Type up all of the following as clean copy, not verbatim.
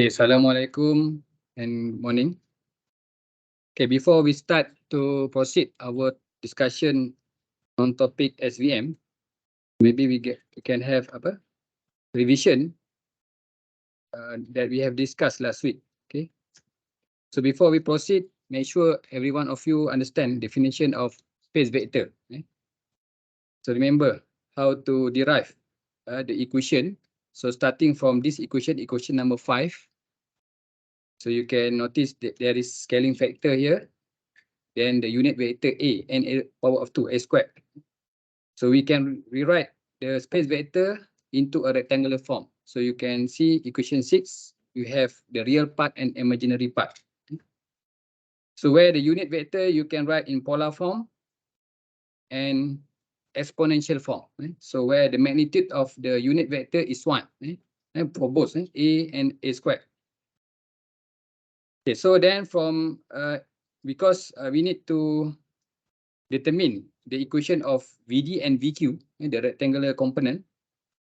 Okay, Assalamualaikum and morning. Okay, before we start to proceed our discussion on topic SVM, maybe we can have revision that we have discussed last week. Okay, so before we proceed, make sure every one of you understand definition of space vector. Okay? So remember how to derive the equation. So starting from this equation number 5. So you can notice that there is scaling factor here. Then the unit vector A, n power of 2, a squared. So we can rewrite the space vector into a rectangular form. So you can see equation 6, you have the real part and imaginary part. So where the unit vector you can write in polar form and exponential form. So where the magnitude of the unit vector is 1 for both A and a squared. Okay, so then from because we need to determine the equation of VD and VQ, the rectangular component.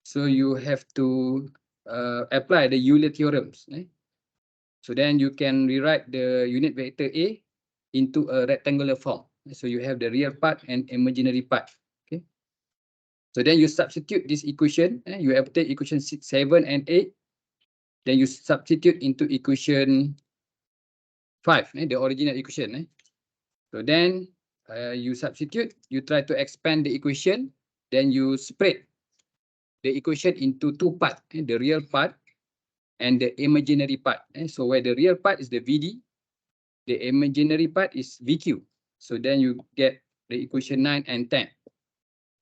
So you have to apply the Euler theorems. So then you can rewrite the unit vector A into a rectangular form. So you have the real part and imaginary part. Okay. So then you substitute this equation. You obtain equation 6, 7, and 8. Then you substitute into equation 5, the original equation. So then you substitute, you try to expand the equation, then you spread the equation into two parts, the real part and the imaginary part. So where the real part is the VD, the imaginary part is VQ. So then you get the equation 9 and 10.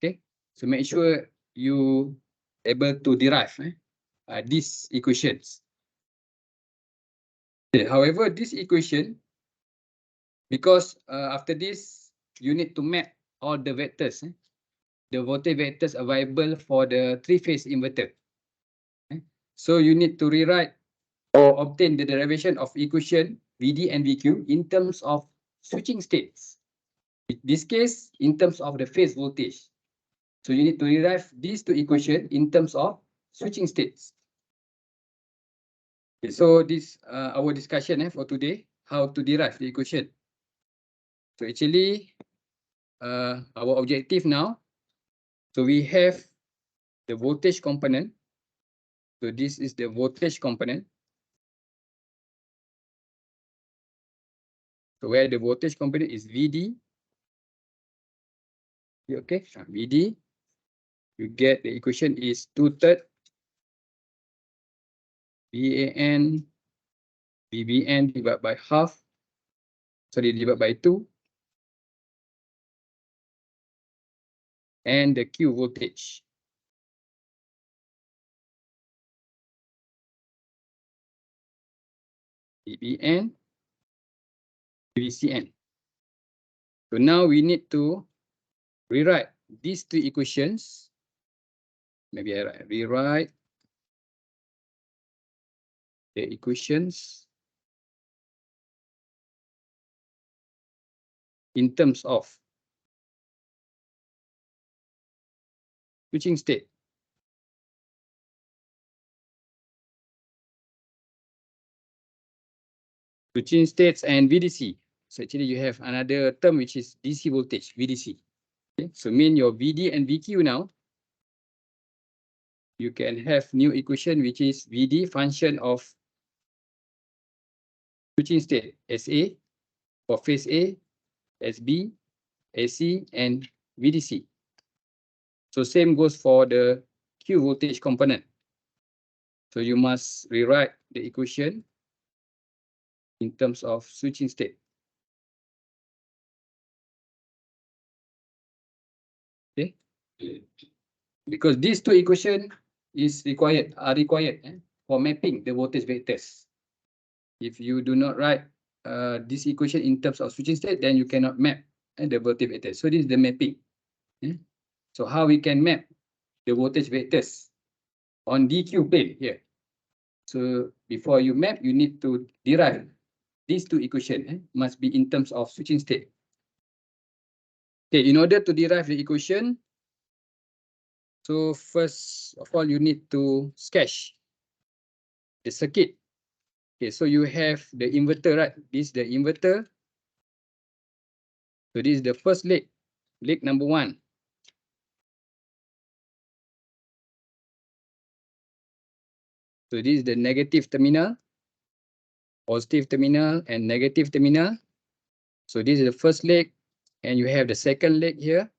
Okay, so make sure you able to derive these equations. Okay. However, this equation, because after this, you need to map all the vectors, the voltage vectors available for the three-phase inverter. So you need to rewrite or obtain the derivation of equation VD and VQ in terms of switching states. In this case, in terms of the phase voltage. So you need to derive these two equations in terms of switching states. Okay, so this our discussion for today, how to derive the equation. So actually, our objective now, so we have the voltage component. So this is the voltage component. So where the voltage component is VD. Okay, VD. You get the equation is 2/3 VAN VBN divided by half. Sorry, divided by 2. And the Q voltage. VBN VCN. So now we need to rewrite these three equations. Maybe I rewrite the equations in terms of switching state. Switching states and VDC. So actually you have another term which is DC voltage, VDC. Okay, so mean your VD and VQ now. You can have new equation which is VD function of switching state SA for phase A, SB, AC, and VDC. So same goes for the Q voltage component. So you must rewrite the equation in terms of switching state. Okay. Because these two equations are required for mapping the voltage vectors. If you do not write this equation in terms of switching state, then you cannot map the voltage vectors. So this is the mapping. So how we can map the voltage vectors on DQ plane here. So before you map, you need to derive these two equations. Must be in terms of switching state. Okay, in order to derive the equation, so first of all, you need to sketch the circuit Okay, so you have the inverter, right? This is the inverter. So this is the first leg, leg number 1. So this is the negative terminal, positive terminal, and negative terminal. So this is the first leg, and you have the second leg here.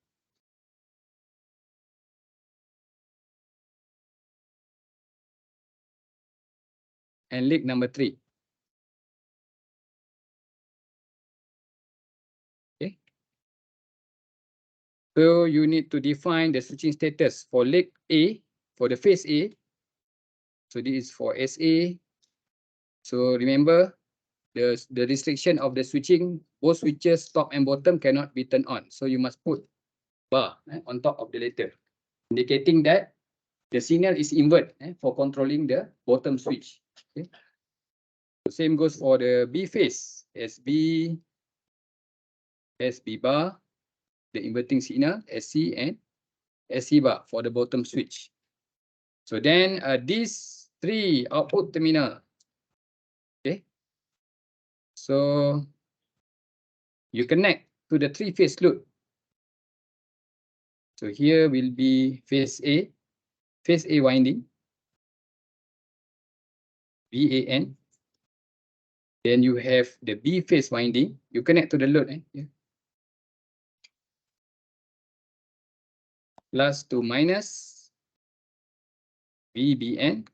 And leg number 3. Okay. So you need to define the switching status for leg A, for the phase A. So this is for SA. So remember, the restriction of the switching, both switches top and bottom cannot be turned on. So you must put bar on top of the letter, indicating that the signal is invert for controlling the bottom switch. Okay. The same goes for the B phase, SB bar, the inverting signal, SC and SC bar for the bottom switch. So then these 3 output terminal. Okay. So you connect to the 3-phase load. So here will be phase A winding, VAN. Then you have the B phase winding. You connect to the load. Yeah. Plus to minus VBN.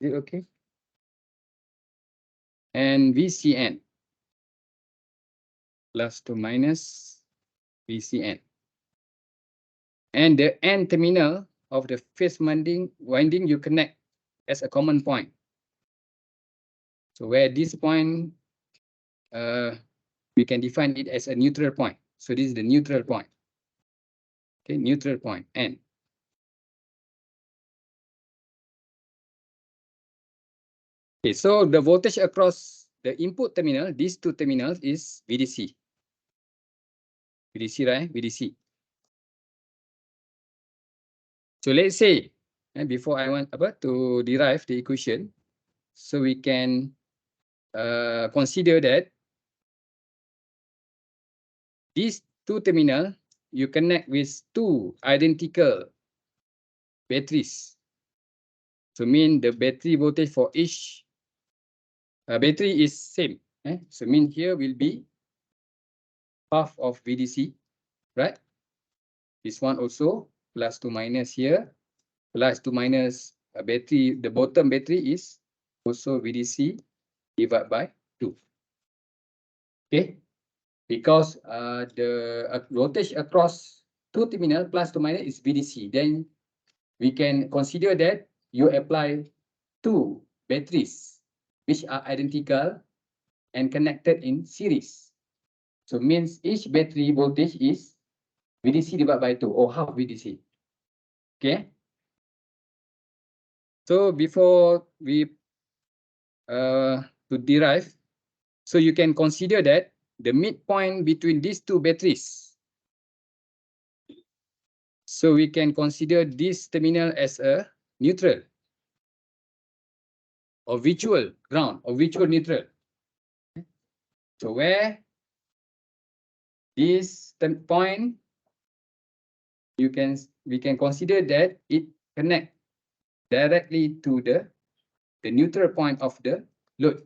Is it okay? And VCN. Plus to minus VCN. And the N terminal of the phase winding you connect as a common point. So where this point, we can define it as a neutral point. So this is the neutral point. Okay, neutral point, N. Okay, so the voltage across the input terminal, these 2 terminals is VDC. VDC, right? VDC. So let's say, before I want to derive the equation, so we can consider that these 2 terminal, you connect with 2 identical batteries. So mean the battery voltage for each battery is same. So mean here will be half of VDC, right? This one also plus to minus here, plus to minus battery. The bottom battery is also VDC divided by 2. Okay, because the voltage across 2 terminal plus to minus is VDC. Then we can consider that you apply 2 batteries which are identical and connected in series. So means each battery voltage is VDC divided by 2 or half VDC. Okay. So before we to derive, so you can consider that the midpoint between these 2 batteries. So we can consider this terminal as a neutral or virtual ground or virtual neutral. So where this point, we can consider that it connect directly to the neutral point of the load.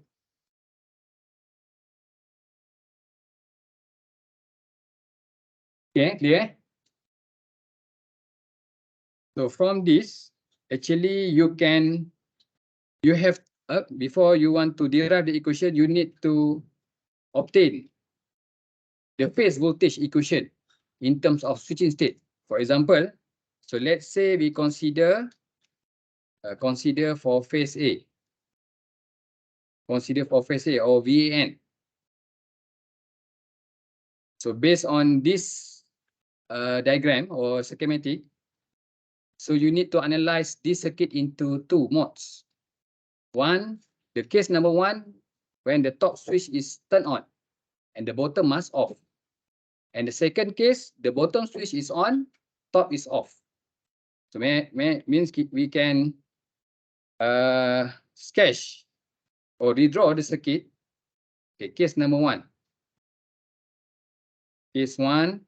Okay, clear? So from this, actually you have before you want to derive the equation, you need to obtain the phase voltage equation in terms of switching state. For example, so let's say we consider for phase A. Consider for phase A or VAN. So based on this diagram or schematic, so you need to analyze this circuit into 2 modes. One, the case number 1, when the top switch is turned on and the bottom must off. And the second case, the bottom switch is on, top is off. So means we can sketch or redraw the circuit, okay, case number 1. Case 1,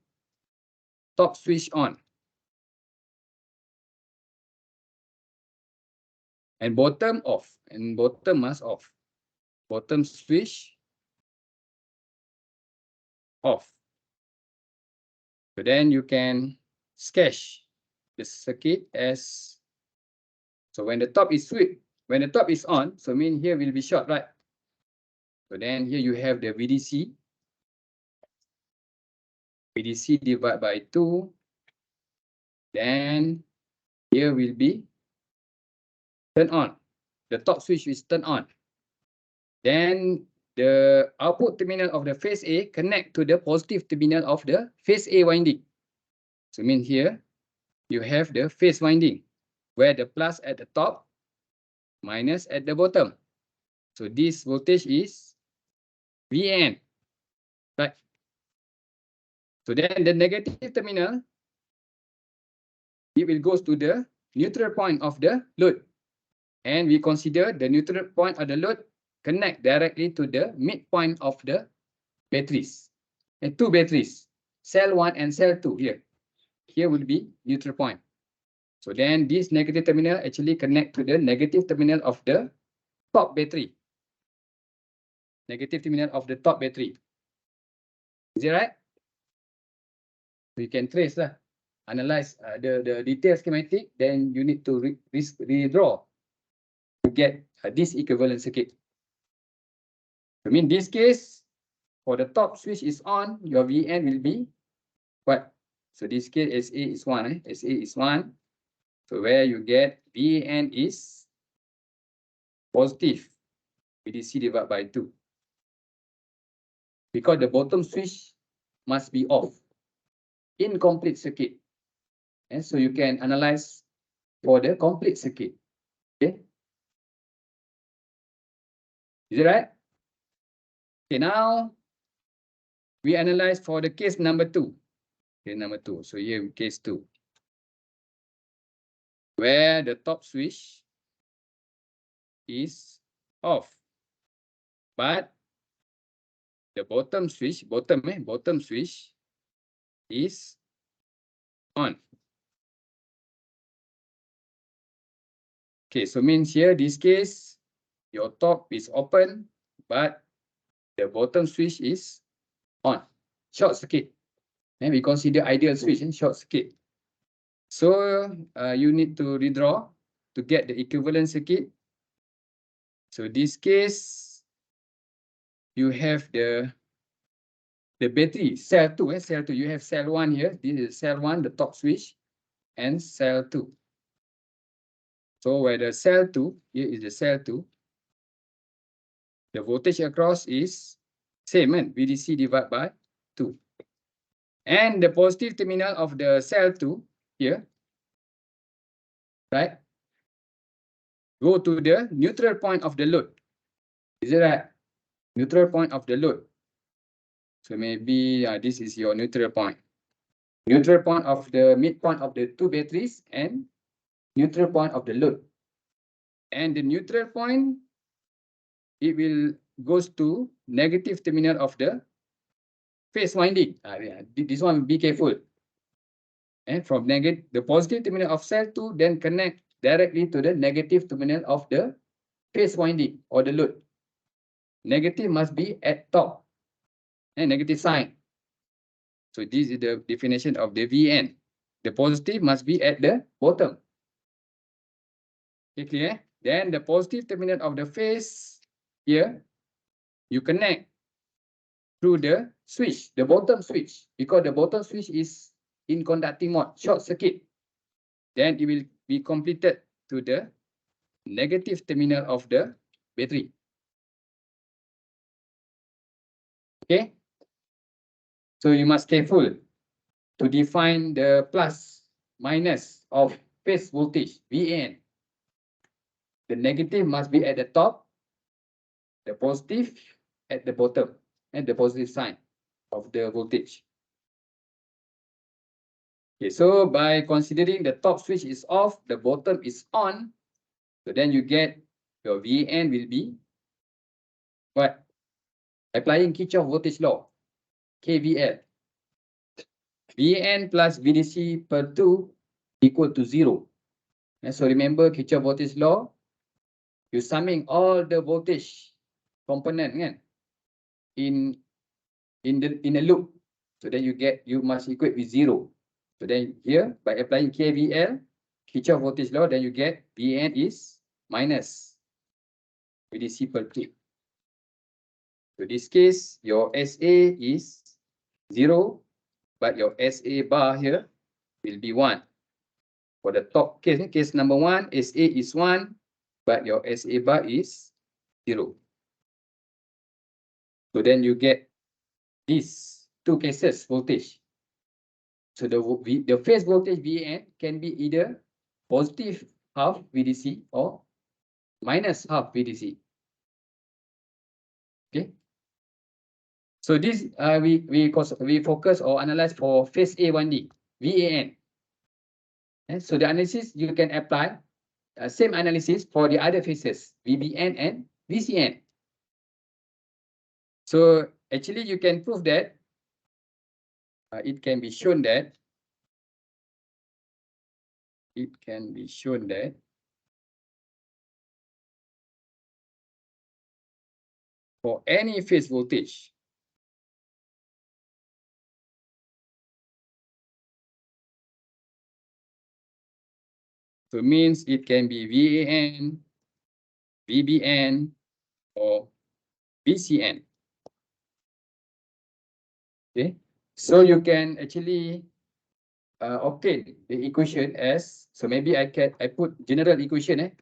top switch on. And bottom off, and bottom must off. Bottom switch off. So then you can sketch the circuit as, so when the top is on, so mean here will be short, right? So then here you have the VDC divided by 2. Then here will be turn on. The top switch is turned on. Then the output terminal of the phase A connect to the positive terminal of the phase A winding. So mean here you have the phase winding where the plus at the top, minus at the bottom. So this voltage is VN, right? So then the negative terminal, it will go to the neutral point of the load. And we consider the neutral point of the load connect directly to the midpoint of the batteries. And 2 batteries, cell 1 and cell 2 here. Here will be neutral point. So then this negative terminal actually connect to the negative terminal of the top battery. Negative terminal of the top battery. Is it right? We can trace lah, analyze the detailed schematic, then you need to redraw to get this equivalent circuit. I mean, this case, for the top switch is on, your VN will be what? So this case SA is 1, SA is 1. So where you get VN is positive, VDC divided by 2. Because the bottom switch must be off. Incomplete circuit. And so you can analyze for the complete circuit. Okay. Is it right? Okay, now we analyze for the case number 2. Case number 2. So here case 2. Where the top switch is off. But the bottom switch is on. Okay, so means here this case your top is open, but the bottom switch is on. Short circuit. And we consider ideal switch and short circuit. So you need to redraw to get the equivalent circuit. So this case, you have the battery, cell 2, cell 2. You have cell 1 here. This is cell 1, the top switch, and cell 2. So where the cell 2, here is the cell 2. The voltage across is same, VDC divided by 2. And the positive terminal of the cell 2 here, right, go to the neutral point of the load. Is it right? Neutral point of the load. So maybe this is your neutral point. Neutral point of the midpoint of the 2 batteries and neutral point of the load. And the neutral point, it will goes to negative terminal of the phase winding. This one, be careful. And from the positive terminal of cell 2, then connect directly to the negative terminal of the phase winding or the load. Negative must be at top and negative sign. So this is the definition of the VN. The positive must be at the bottom. Okay, clear? Then the positive terminal of the phase here, you connect through the switch, the bottom switch, because the bottom switch is in conducting mode, short circuit. Then it will be completed to the negative terminal of the battery. Okay. So you must careful to define the plus minus of phase voltage, VN. The negative must be at the top, the positive at the bottom, and the positive sign of the voltage. Okay, so by considering the top switch is off, the bottom is on, so then you get your VN will be what? Applying Kirchhoff voltage law, KVL. VN plus VDC per 2 equal to 0. And so remember Kirchhoff voltage law, you summing all the voltage component kan, in a loop. So then you must equate with 0. So then here by applying KVL, Kirchhoff voltage law, then you get VN is minus VDC per 2. So this case, your SA is 0, but your SA bar here will be 1. For the top case, case number 1, SA is 1, but your SA bar is 0. So then you get these two cases voltage. So the phase voltage VN can be either positive half VDC or minus half VDC. Okay. So this we focus or analyze for phase A1D VAN. So the analysis you can apply same analysis for the other phases VBN and VCN. So actually you can prove that it can be shown that for any phase voltage, so means it can be VAN, VBN, or VCN. Okay, so you can actually obtain the equation as, so maybe I put general equation.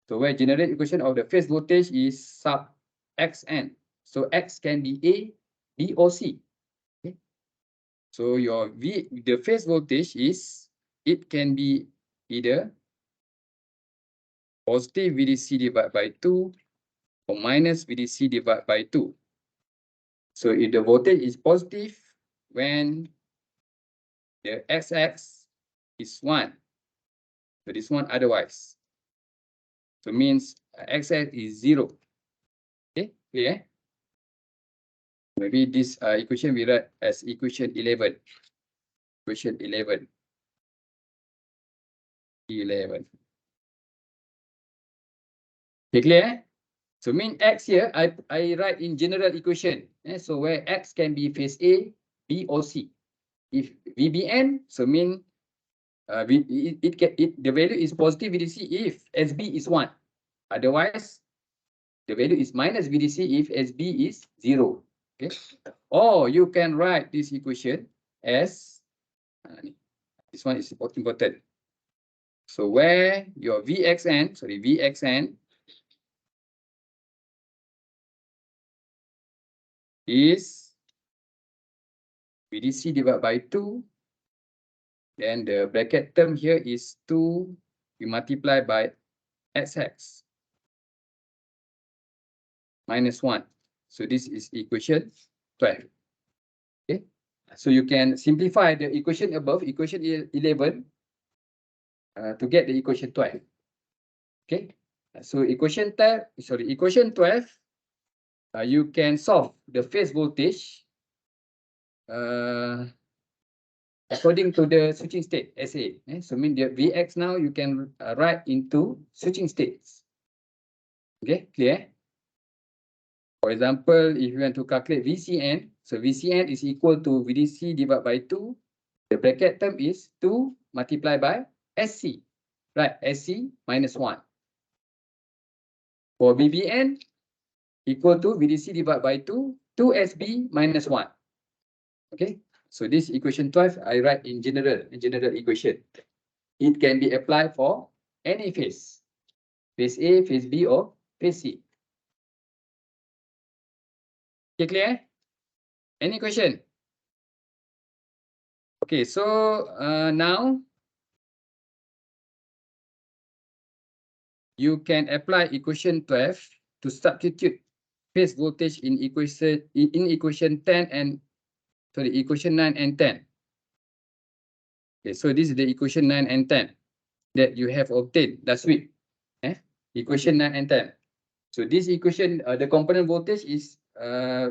So where general equation of the phase voltage is sub Xn. So X can be A, B, or C. Okay. So your the phase voltage is, it can be either positive VDC divided by 2 or minus VDC divided by 2. So if the voltage is positive when the XX is 1, so this one otherwise. So means XX is 0. Okay, clear? Maybe this equation we write as equation 11. Equation 11. Okay, clear? So mean X here, I write in general equation. So where X can be phase A, B, or C. If VBN, so mean the value is positive VDC if SB is 1. Otherwise, the value is minus VDC if SB is 0. Okay. Or you can write this equation as this one is important. So where your VXN is VDC divided by 2. Then the bracket term here is 2. We multiply by XX minus 1. So this is equation 12. Okay. So you can simplify the equation above, equation 11, to get the equation 12. Okay. So equation 12, you can solve the phase voltage according to the switching state SA. So mean the Vx now you can write into switching states. Okay, clear? For example, if you want to calculate VCN, so VCN is equal to VDC divided by 2. The bracket term is 2 multiplied by SC. Right, SC minus 1. For VBN, equal to VDC divided by 2, 2SB minus 1. Okay, so this equation 12, I write in general equation. It can be applied for any phase. Phase A, phase B, or phase C. Okay, clear? Any question? Okay, so now you can apply equation 12 to substitute phase voltage in equation 10 and equation 9 and 10. Okay, so this is the equation 9 and 10 that you have obtained last week. equation 9 and 10. So this equation, the component voltage is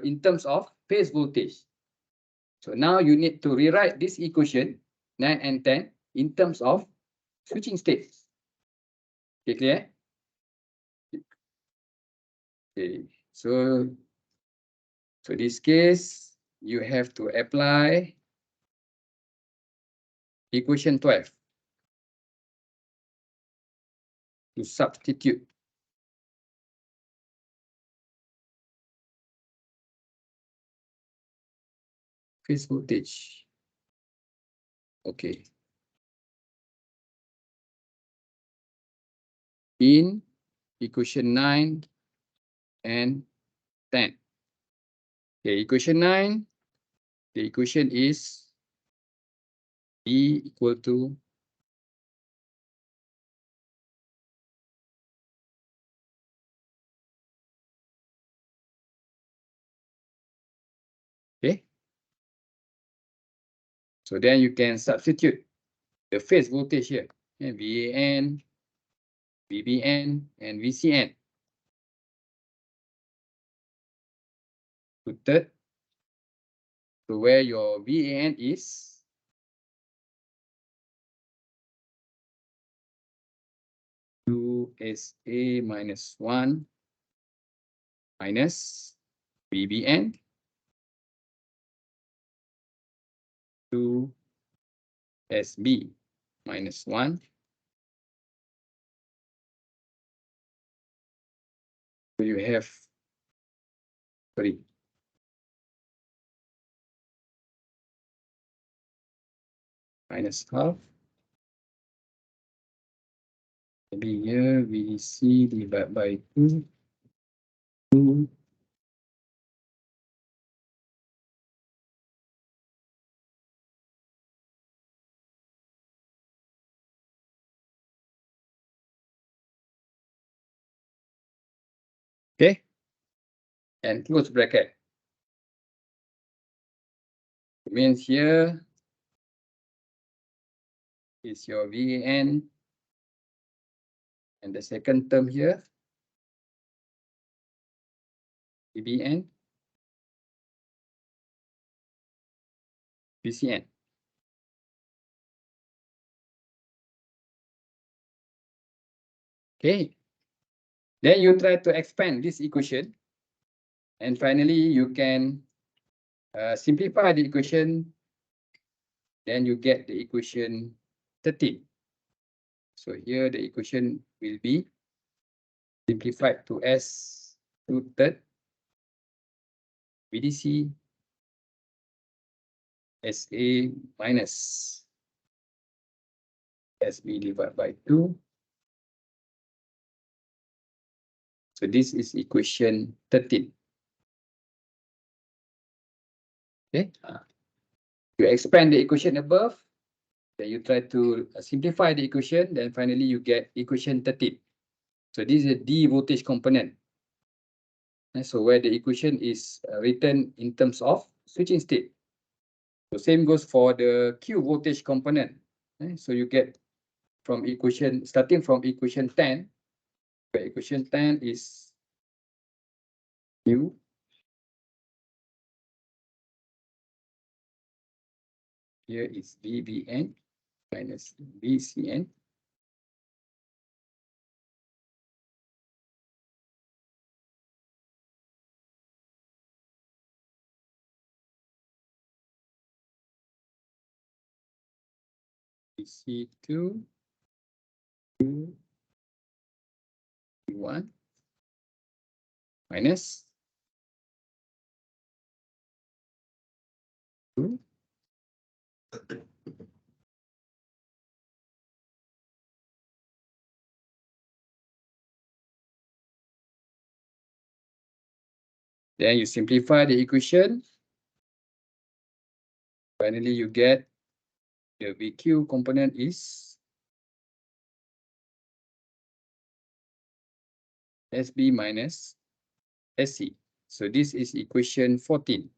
in terms of phase voltage. So now you need to rewrite this equation 9 and 10 in terms of switching states. Okay, clear? Okay, so this case, you have to apply equation 12 to substitute phase voltage. Okay. In equation 9 and 10. Okay, equation 9, the equation is E equal to okay. So then you can substitute the phase voltage here. VAN, VBN, and VCN. To third, to where your VAN is 2SA minus 1 minus VBN 2SB minus 1. So you have, sorry, minus half. Maybe here VC divided by 2. 2. Okay. And close bracket. It means here is your VAN. And the second term here, VBN, VCN. Okay. Then you try to expand this equation. And finally, you can simplify the equation. Then you get the equation 13. So here the equation will be simplified to S 2/3 VDC SA minus SB divided by 2. So this is equation 13. Okay. You expand the equation above, then you try to simplify the equation, then finally you get equation 13. So this is a D voltage component. And so where the equation is written in terms of switching state. So same goes for the Q voltage component. So you get from equation, starting from equation 10, where equation 10 is Q. Here is VBN minus VCN. VC2, 2, V1 minus 2. Then you simplify the equation. Finally, you get the VQ component is SB minus SC. So this is equation 14.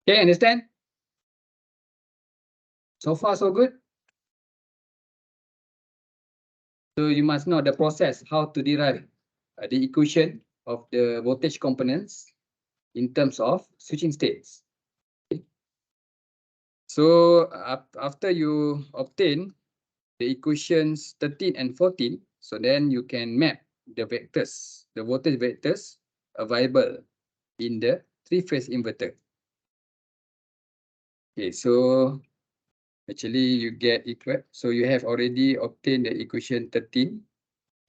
Okay, understand? So far, so good. So you must know the process, how to derive the equation of the voltage components in terms of switching states. Okay. So after you obtain the equations 13 and 14, so then you can map the vectors, the voltage vectors available in the three-phase inverter. Okay, so actually you get equal. So you have already obtained the equation 13.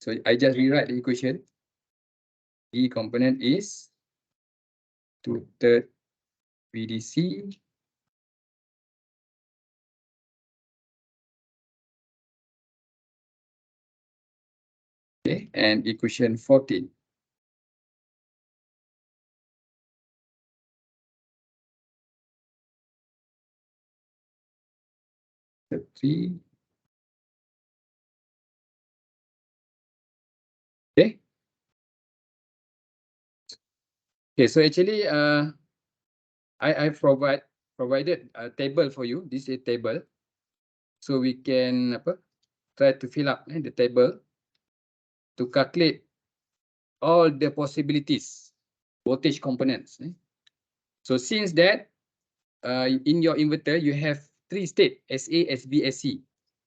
So I just rewrite the equation. E component is 2/3 VDC okay, and equation 14. The 3. Okay. Okay, so actually I provided a table for you. This is a table. So we can try to fill up the table to calculate all the possibilities, voltage components. So since that in your inverter, you have 3 state, SA, SB, SC.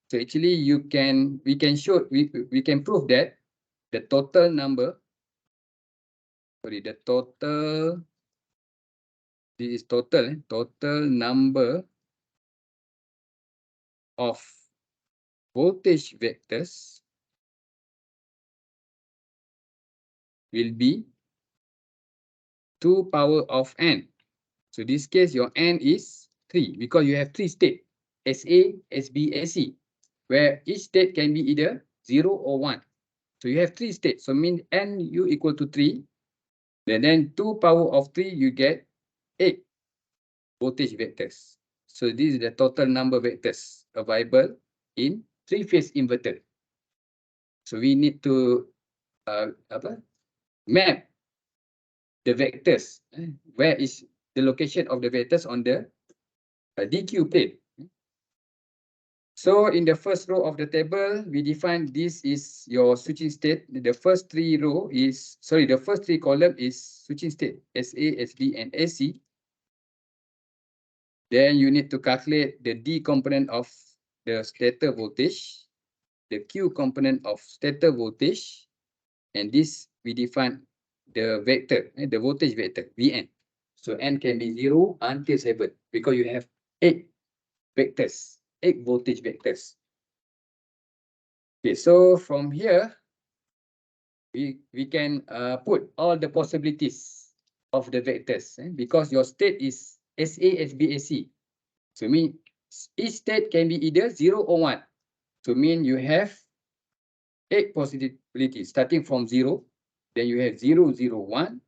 So actually we can prove that the total number, the total, this is total number of voltage vectors will be 2 power of n. So this case, your n is 3 because you have 3 state, SA, SB, SC, where each state can be either 0 or 1. So you have 3 states. So mean n u equal to 3. Then 2 power of 3, you get 8 voltage vectors. So this is the total number vectors available in three-phase inverter. So we need to map the vectors. Where is the location of the vectors on the DQ plane? So in the first row of the table, we define this is your switching state. The first 3 row is, the first 3 column is switching state, SA, SB, and SC. Then you need to calculate the D component of the stator voltage, the Q component of stator voltage, and this we define the vector, the voltage vector, Vn. So n can be 0 until 7 because you have 8 vectors, 8 voltage vectors. Okay, so from here, we can put all the possibilities of the vectors because your state is SA, SB, AC. So mean each state can be either 0 or 1. So mean you have 8 possibilities starting from 0. Then you have 0, 0, 1,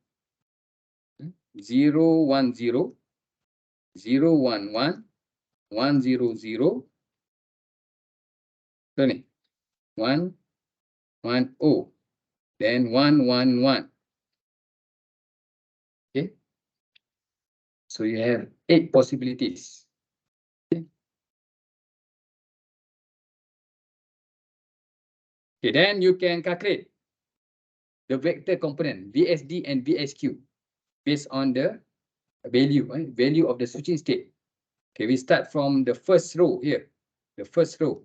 0, 1, 0, 0, 1, 1, 1, 0, 0. So ni 1, 1, 0. Then 1, 1, 1. Okay. So you have 8 possibilities. Okay. Okay, then you can calculate the vector component VSD and VSQ based on the value of the switching state. Okay, we start from the first row here, the first row.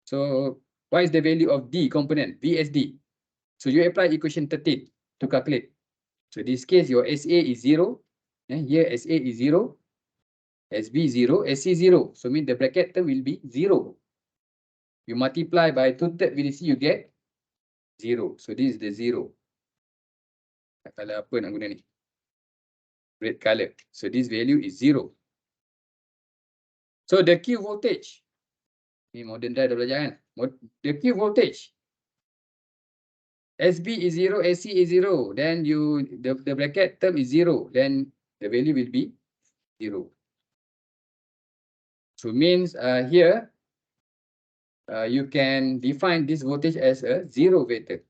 So what is the value of D component, VSD? So you apply equation 13 to calculate. So in this case, your SA is 0. Here SA is 0, SB 0, SC 0. So mean the bracket term will be 0. You multiply by 2/3 VDC, you get 0. So this is the 0. Color apa nak guna ni? Red color. So this value is 0. So the Q voltage. Ni modern dah belajar kan? The Q voltage. SB is 0, SC is 0. Then the bracket term is 0. Then the value will be 0. So means here you can define this voltage as a 0 vector,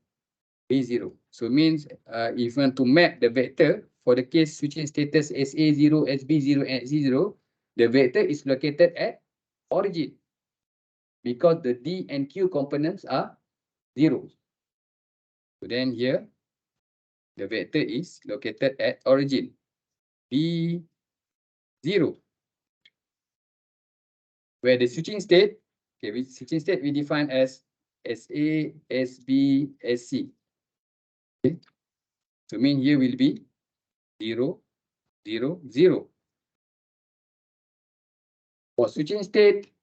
V0. So means if you want to map the vector for the case switching status SA0, SB0, and SC0, the vector is located at origin because the D and Q components are 0. So then here, the vector is located at origin, B0. Where the switching state, okay, which switching state we define as SA, SB, SC. Okay. So mean here will be 0, 0, 0. For switching state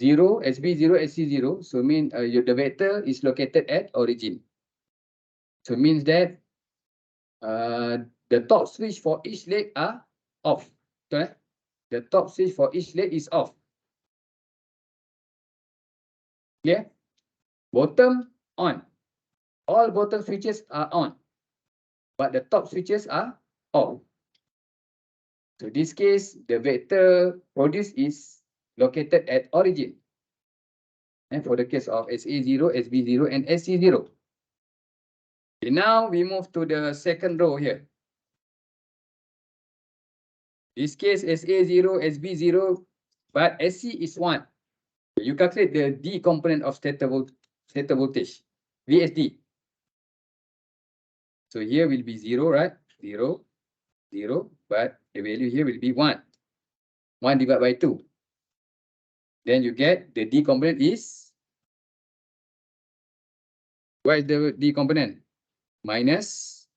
0, SB0, SC0, so mean the vector is located at origin. So means that the top switch for each leg are off. Okay? The top switch for each leg is off. Clear? Bottom on. All bottom switches are on, but the top switches are off. So in this case, the vector produced is located at origin. And for the case of SA0, SB0, and SC0. Okay, now we move to the second row here. This case SA0, SB0, but SC is 1. You calculate the D component of stator voltage, VSD. So here will be 0, right? 0, 0, but the value here will be 1. 1 divided by 2. Then you get the D component is, what is the D component? Minus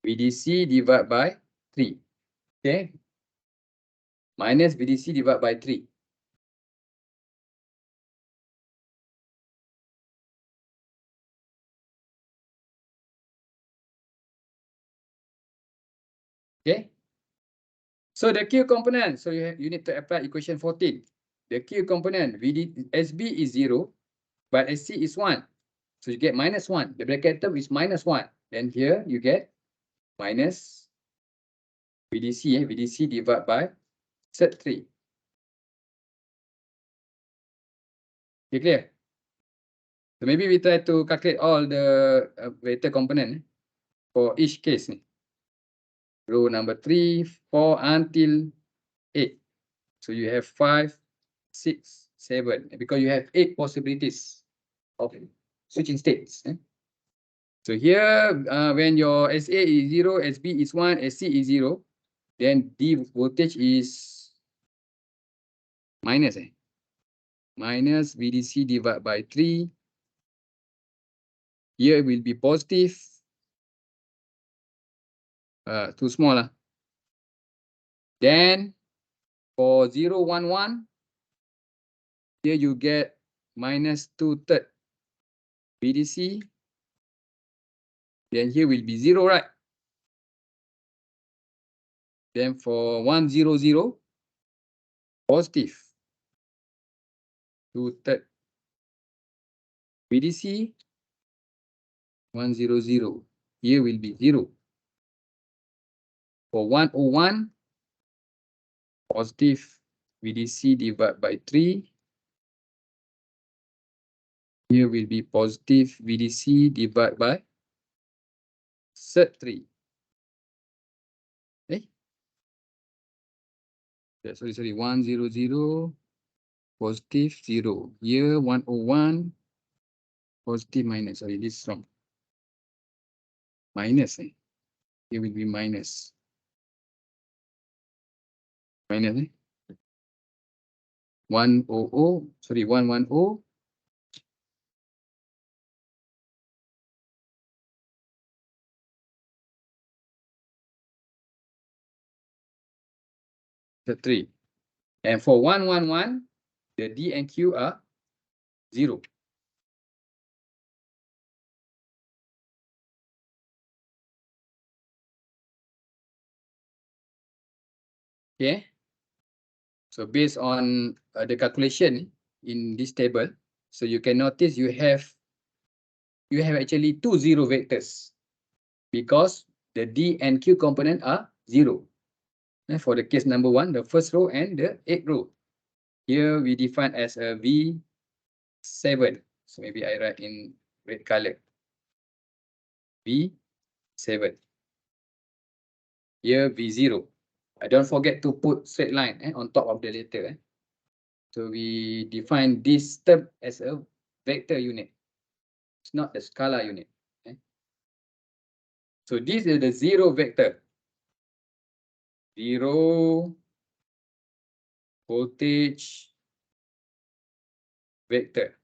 VDC divided by 3. Okay. Minus VDC divided by 3. Okay. So the Q component, so you need to apply equation 14. The Q component, SB is 0, but SC is 1. So you get minus 1. The bracket term is minus 1. Then here you get minus VDC, VDC divided by set 3. Okay, clear? So maybe we try to calculate all the vector component for each case. Row number 3, 4 until 8. So you have 5, 6, 7, because you have 8 possibilities of switching states. So here, when your SA is 0, SB is 1, SC is 0, then D voltage is minus. Minus VDC divided by 3. Here will be positive. Too small. Then for 0, 1, 1, here you get minus 2/3 VDC. Then here will be 0, right? Then for 1, 0, 0, positive 2/3 VDC. 1, 0, 0. Here will be 0. For 1, 0, 1, positive VDC divided by 3. Here will be positive VDC divided by set 3. Sorry, 1, 0, 0, positive 0. Here 1, 0, 1, positive minus. Sorry, this is wrong. Minus. Here will be minus. Minus. 1, 0, 0. Sorry, 1, 1, 0. The 3. And for 1, 1, 1, the D and Q are 0. Okay. So based on the calculation in this table, so you can notice you have actually 2 0 vectors because the D and Q component are 0. And for the case number 1, the first row and the 8th row. Here we define as a V7. So maybe I write in red color. V7. 7. Here V0. Don't forget to put straight line on top of the letter. So we define this term as a vector unit. It's not the scalar unit. So this is the 0 vector. 0 voltage vector.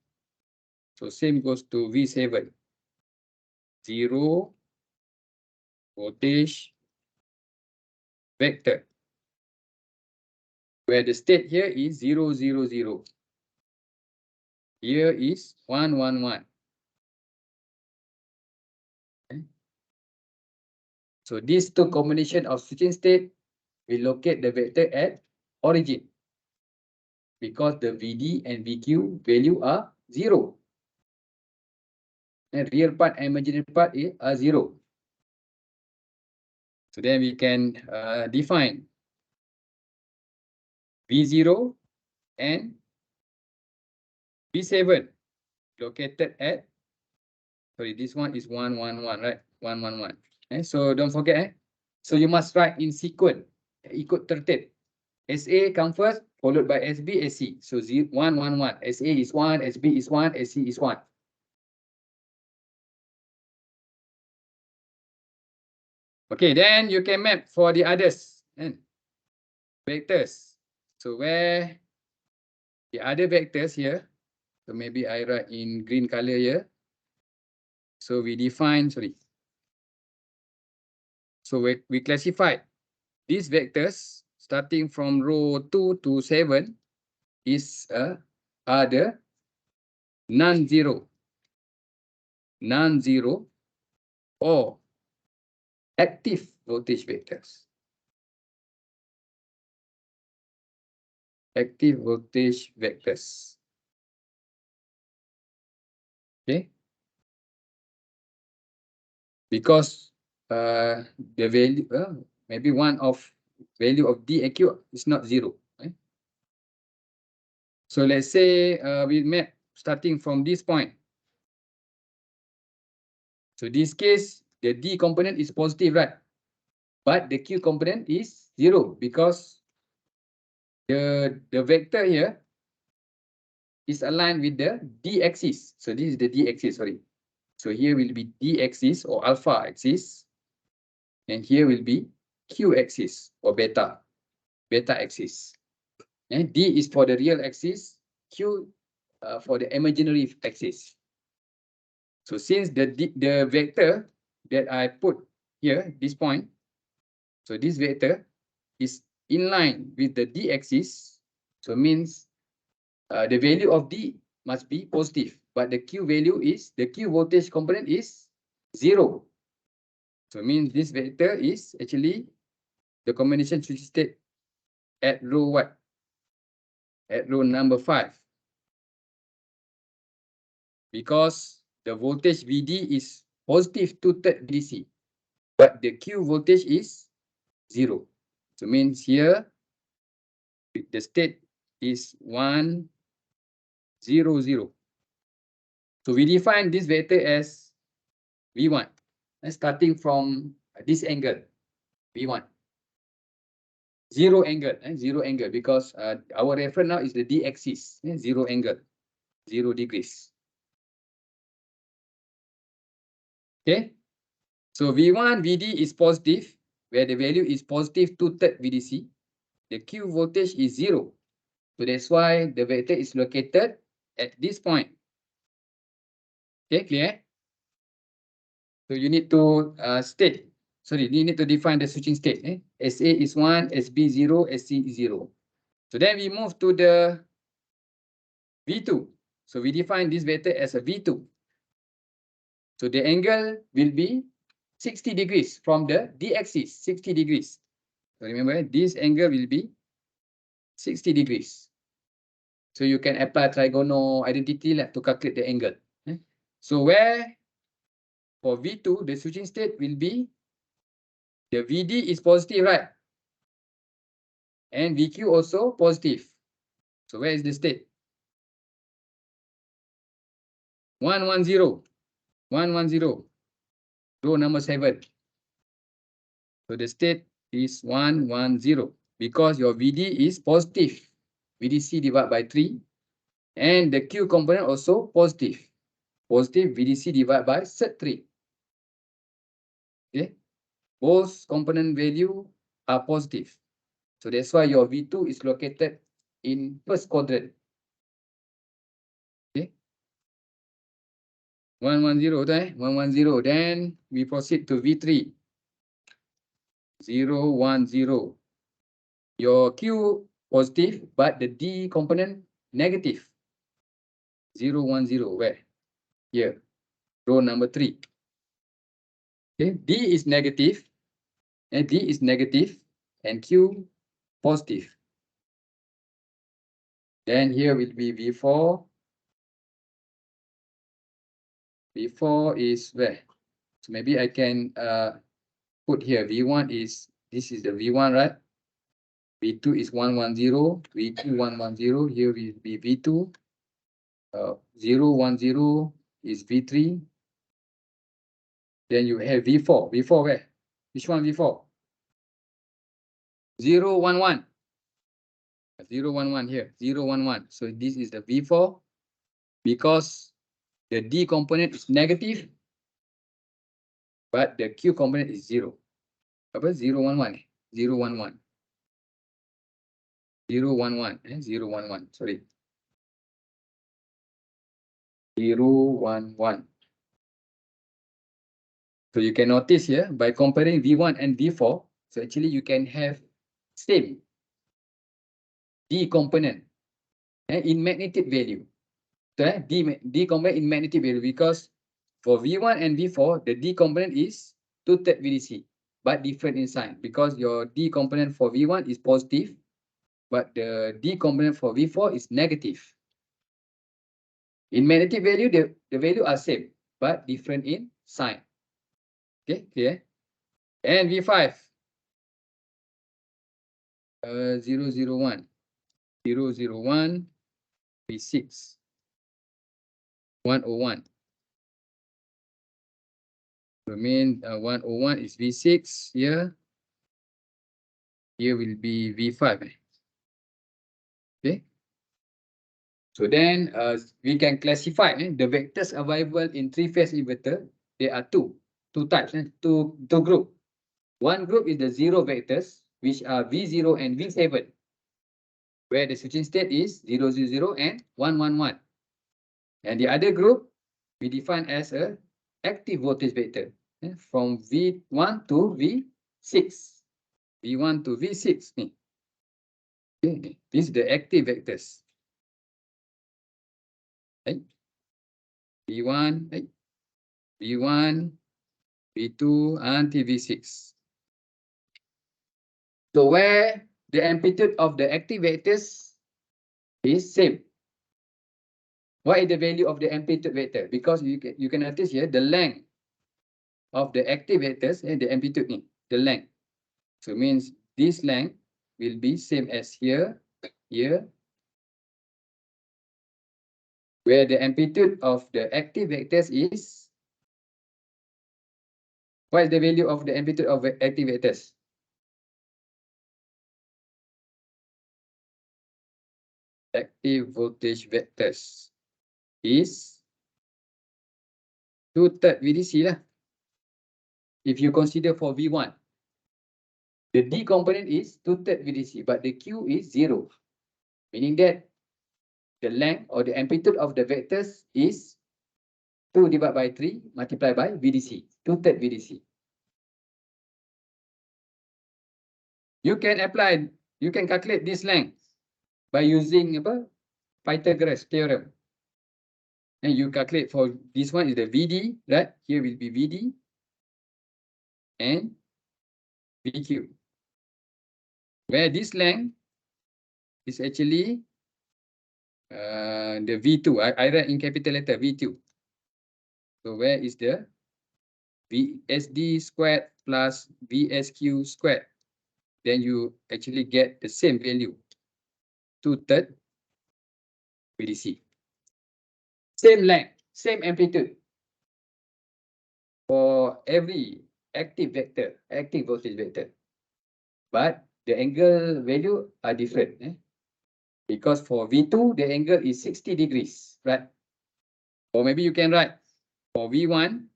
So same goes to V7. 0 voltage vector, where the state here is 0, 0, 0. Here is 1, 1, 1. So these two combination of switching state will locate the vector at origin, because the VD and VQ value are 0. And real part and imaginary part are 0. So then we can define V0 and V7 located at, sorry, this one is 1, 1, 1, right? 1, 1, 1. So don't forget. So you must write in sequence, ikut tertib. SA come first, followed by SB, SC. So 1, 1, 1. SA is 1, SB is 1, SC is 1. Okay, then you can map for the others. Vectors. So where the other vectors here, so maybe I write in green color here. So we define, sorry. So we classify these vectors starting from row 2 to 7 is are the non-zero or active voltage vectors. Active voltage vectors. Okay. Because the value, maybe one of value of DAQ is not 0. So let's say we map starting from this point. So this case, the D component is positive, right? But the Q component is 0 because the vector here is aligned with the D axis. So this is the D axis, sorry. So here will be D axis or alpha axis. And here will be Q axis or beta axis. And D is for the real axis, Q for the imaginary axis. So since the vector that I put here, this point, so this vector is in line with the D axis, so means the value of D must be positive, but the Q value is, the Q voltage component is 0. So means this vector is actually the combination switch state at row what? At row number 5. Because the voltage VD is positive 2/3 VDC, but the Q voltage is 0. So means here the state is 1, 0, 0. So we define this vector as V1, starting from this angle, V1. 0 angle, because our reference now is the D axis, 0 angle, 0 degrees. Okay, so V1 VD is positive, where the value is positive 2/3 VDC. The Q voltage is 0. So that's why the vector is located at this point. Okay, clear? So you need to you need to define the switching state. SA is 1, SB 0, SC is 0. So then we move to the V2. So we define this vector as a V2. So the angle will be 60 degrees from the D axis, 60 degrees. So remember, this angle will be 60 degrees. So you can apply trigonal identity to calculate the angle. So where for V2, the switching state will be the VD is positive, right? And VQ also positive. So where is the state? 110. 110. Row number 7. So the state is 1, 1, 0 because your VD is positive. VDC divided by 3. And the Q component also positive. Positive VDC divided by Z3. Okay. Both component value are positive. So that's why your V2 is located in first quadrant. Okay. 110, 110. Then we proceed to V3. 0, 1, 0. Your Q positive, but the D component negative. 0, 1, 0. Where? Here. Row number 3. Okay. D is negative. And D is negative. And Q positive. Then here will be V4. V4 is where? So maybe I can put here V1 is, this is the V1, right? V2 is 110, V2 110, here will be V2. 0, 1, 0 is V3. Then you have V4. V4 where? Which one V4? 0, 1, 1. 0, 1, 1 here. 0, 1, 1. So this is the V4 because the D component is negative, but the Q component is 0. Apa? 0, 1, 1. 0, 1, 1. 0, 1, 1. 0, 1, 1. Sorry. 0, 1, 1. So you can notice here by comparing V1 and V4, so actually you can have same D component in magnetic value. So D component in magnetic value because for V1 and V4, the D component is 2/3 VDC, but different in sign because your D component for V1 is positive, but the D component for V4 is negative. In magnetic value, the value are same, but different in sign. Okay, clear? And V5, 001, 001, V6, 101. So mean 101 is V6 here. Here will be V5. Okay. So then we can classify the vectors available in three-phase inverter. There are two types, two groups. One group is the zero vectors, which are V0 and V7, where the switching state is 0, 0, 0 and 1, 1, 1. And the other group we define as a active voltage vector from V1 to V6. V1 to V6. Okay. This is the active vectors. Right? V1, right? V1, V2, until V6. So where the amplitude of the active vectors is same. What is the value of the amplitude vector? Because you can notice here the length of the active vectors and the amplitude, the length. So it means this length will be same as here, here, where the amplitude of the active vectors is, what is the value of the amplitude of active vectors? Active voltage vectors is 2/3 VDC lah. If you consider for V1, the D component is 2/3 VDC, but the Q is 0, meaning that the length or the amplitude of the vectors is 2 divided by 3 multiplied by VDC, 2/3 VDC. You can calculate this length by using Pythagoras theorem. And you calculate for this one is the VD, right? Here will be VD and VQ. Where this length is actually the V2. I write in capital letter V2. So where is the VSD squared plus VSQ squared? Then you actually get the same value, 2/3 VDC. Same length, same amplitude for every active vector, active voltage vector. But the angle value are different. Because for V2, the angle is 60 degrees, right? Or maybe you can write for V1,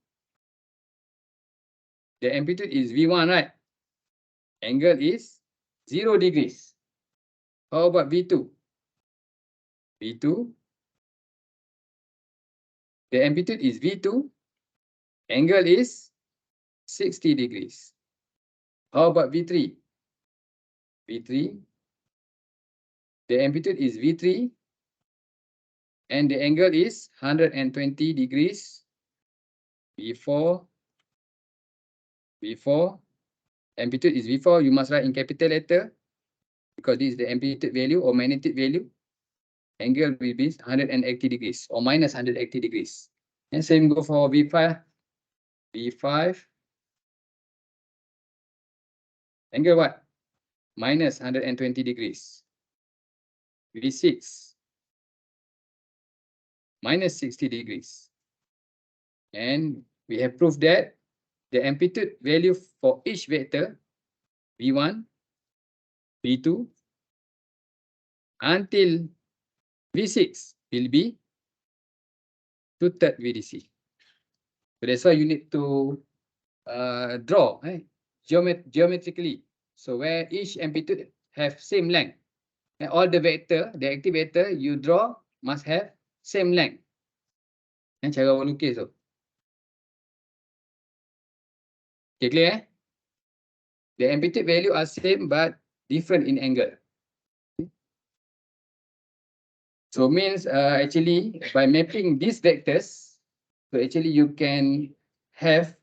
the amplitude is V1, right? Angle is 0 degrees. How about V2? V2, the amplitude is V2, angle is 60 degrees. How about V3? V3, the amplitude is V3, and the angle is 120 degrees. V4, amplitude is V4, you must write in capital letter, because this is the amplitude value or magnetic value. Angle will be 180 degrees or minus 180 degrees. And same go for V5. V5, angle what? Minus 120 degrees. V6, minus 60 degrees. And we have proved that the amplitude value for each vector, V1, V2, until V6 will be 2/3 VDC. So that's why you need to draw geometrically. So where each amplitude have same length. And all the vector, the active vector you draw must have same length. And cara melukis tu. Okay, clear? The amplitude value are same but different in angle. So means actually by mapping these vectors, so actually you can have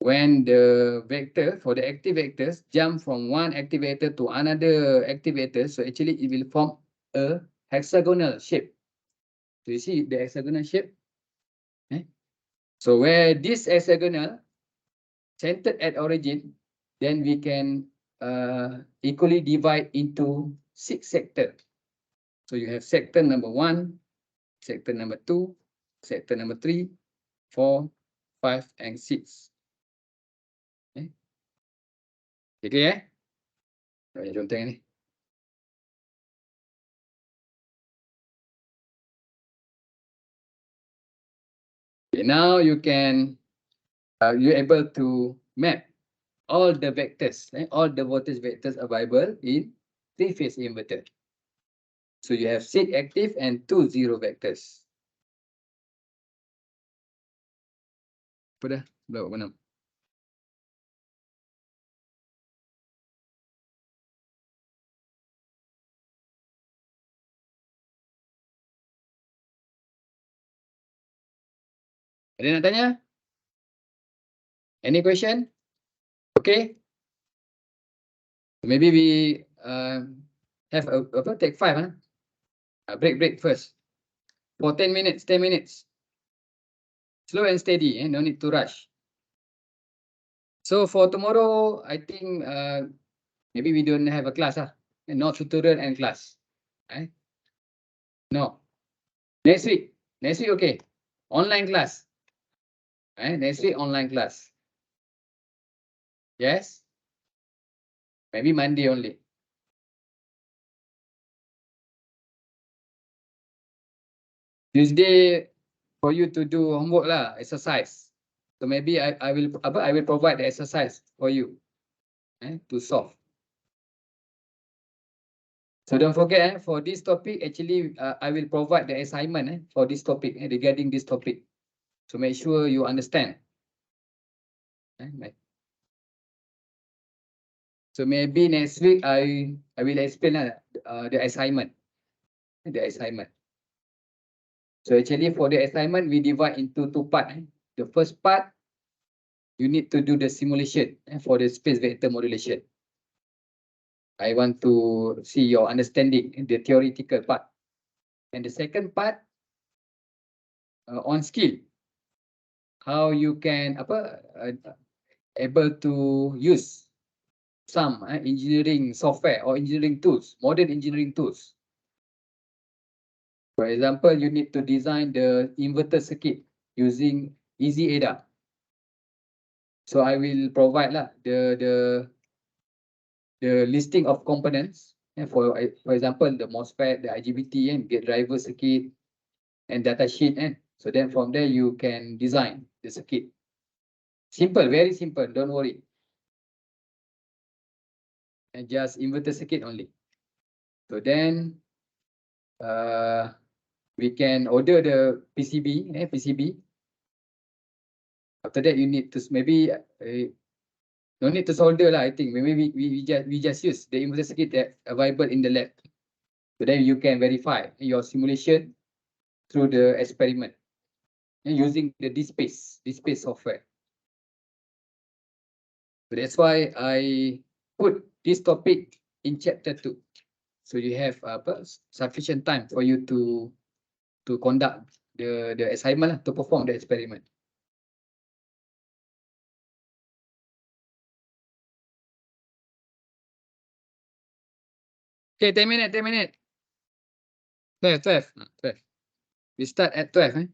when the vector for the active vectors jump from one active vector to another active vector, so actually it will form a hexagonal shape. So you see the hexagonal shape? So where this hexagonal centered at origin, then we can equally divide into 6 sectors. So you have sector number 1, sector number 2, sector number 3, 4, 5, and 6. Okay, clear? Contoh yang ni. Okay, now you can you're able to map all the vectors, all the voltage vectors available in 3-phase inverter. So you have 6 active and 2 zero vectors. Apa dah? Berapa mana? Ada nak tanya? Any question? Okay. Maybe we have take 5, break first for 10 minutes, 10 minutes. Slow and steady, no need to rush. So for tomorrow, I think maybe we don't have a class, no tutorial and class. No. Next week, okay. Online class. Next week, online class. Yes. Maybe Monday only. Tuesday for you to do homework lah, exercise. So maybe I will provide the exercise for you to solve. So don't forget for this topic, actually I will provide the assignment for this topic regarding this topic. So make sure you understand. So maybe next week I will explain the assignment. So actually for the assignment, we divide into 2 parts. The first part, you need to do the simulation for the space vector modulation. I want to see your understanding in the theoretical part. And the second part, on skill, how you can able to use some engineering software or engineering tools, modern engineering tools. For example, you need to design the inverter circuit using Easy ADA. So I will provide lah the listing of components. For example, the MOSFET, the IGBT, and get driver circuit and data sheet. So then from there you can design the circuit. Simple, very simple. Don't worry. And just inverter circuit only. So then we can order the PCB. PCB. After that, you need to maybe no need to solder lah. I think maybe we just use the inverter circuit that available in the lab. So then you can verify your simulation through the experiment using the DSpace software. So that's why I put this topic in chapter 2. So you have sufficient time for you to conduct the assignment, to perform the experiment. Okay, 10 minutes, 10 minutes. 12. We start at 12.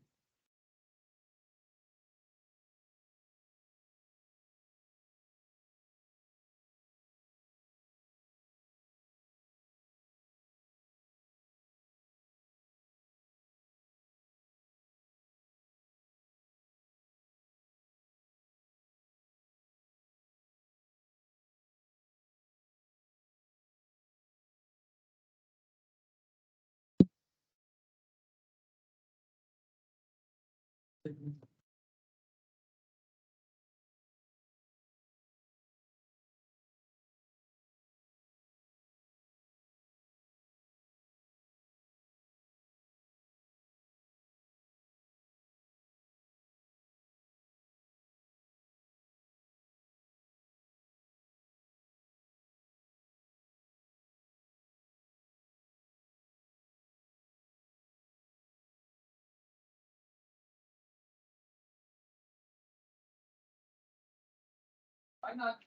Why not?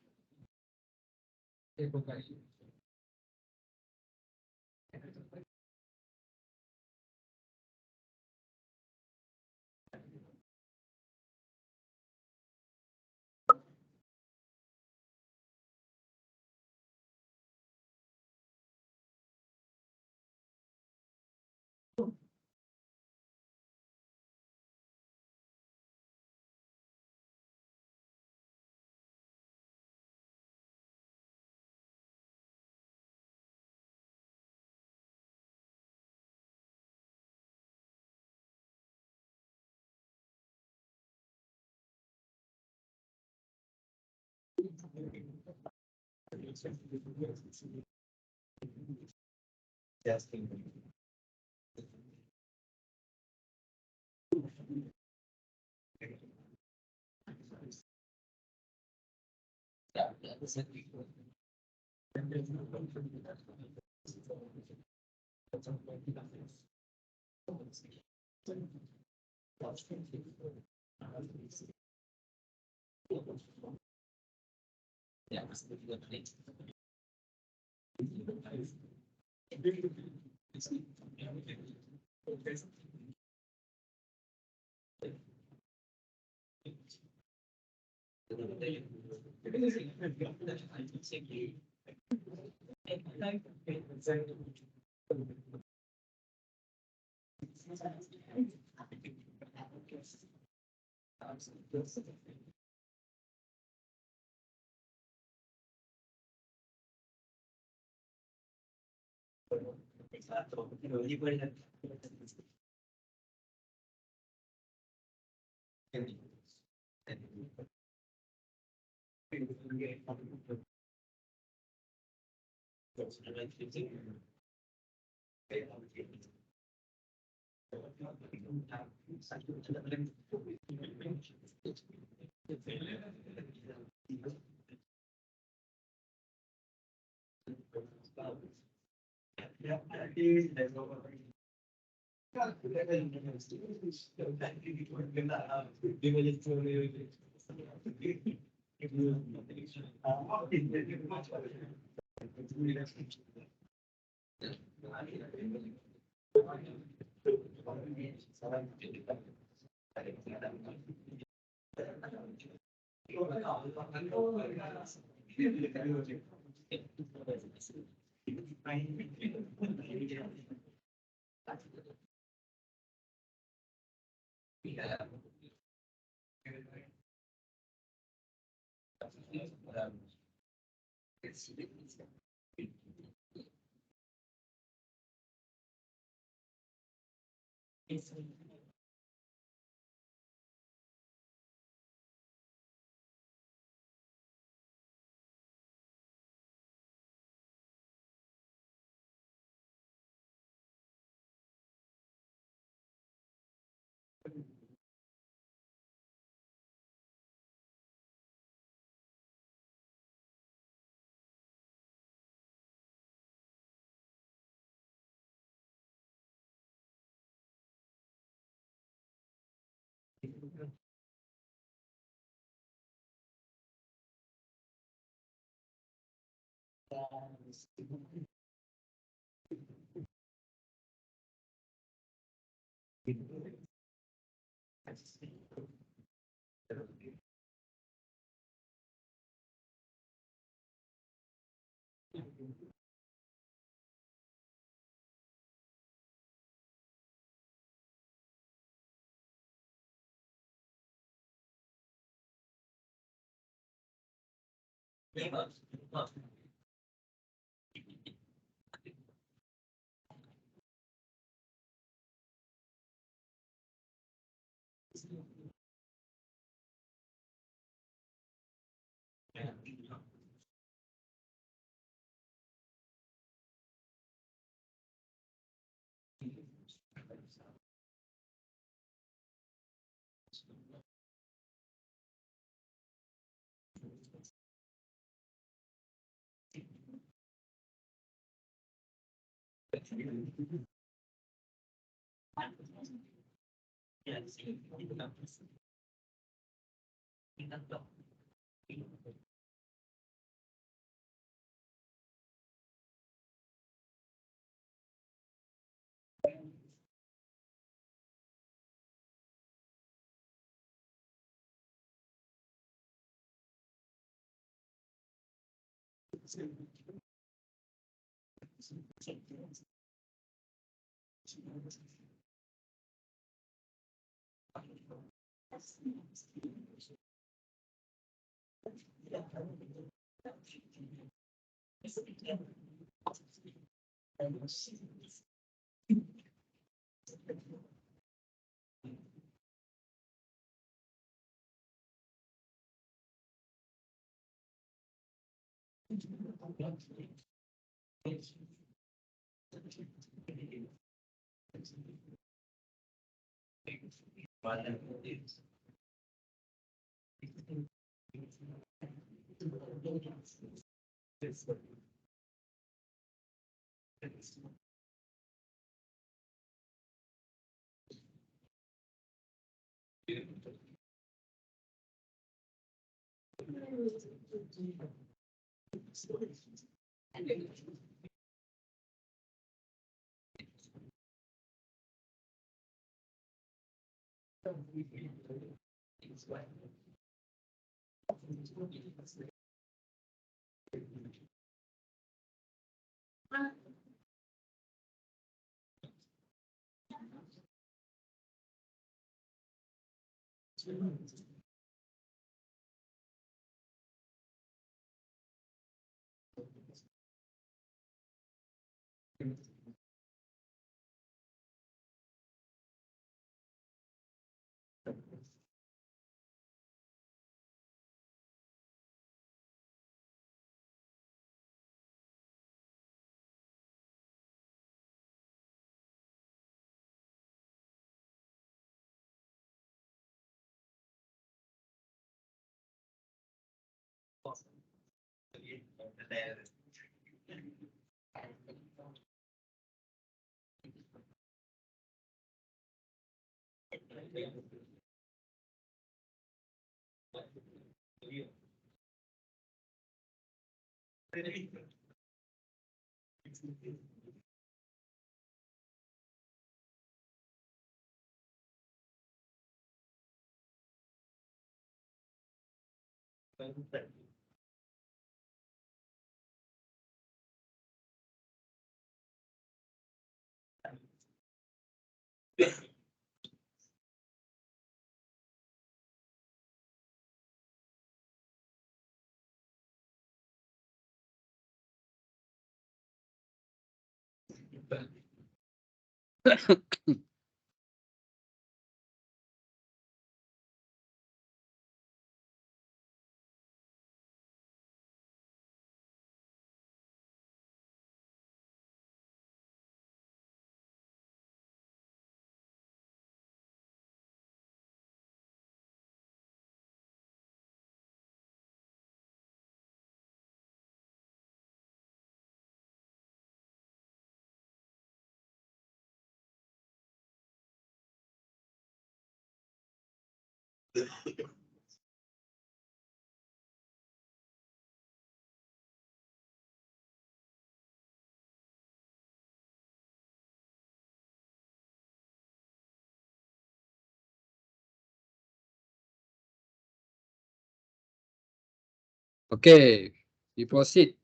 Okay, we proceed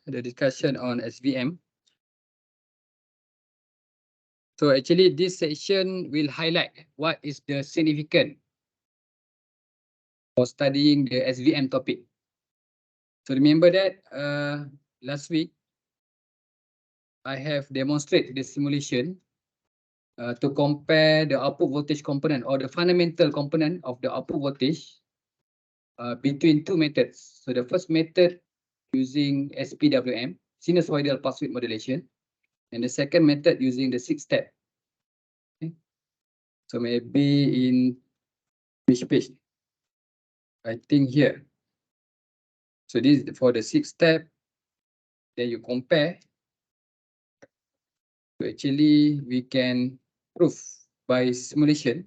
the discussion on SVM. So actually this section will highlight what is the significance for studying the SVM topic. So remember that last week I have demonstrated the simulation to compare the output voltage component or the fundamental component of the output voltage between two methods. So the first method using SPWM, sinusoidal pulse width modulation, and the second method using the 6-step. Okay. So maybe in which page? I think here. So this is for the 6-step. Then you compare. So actually we can prove by simulation.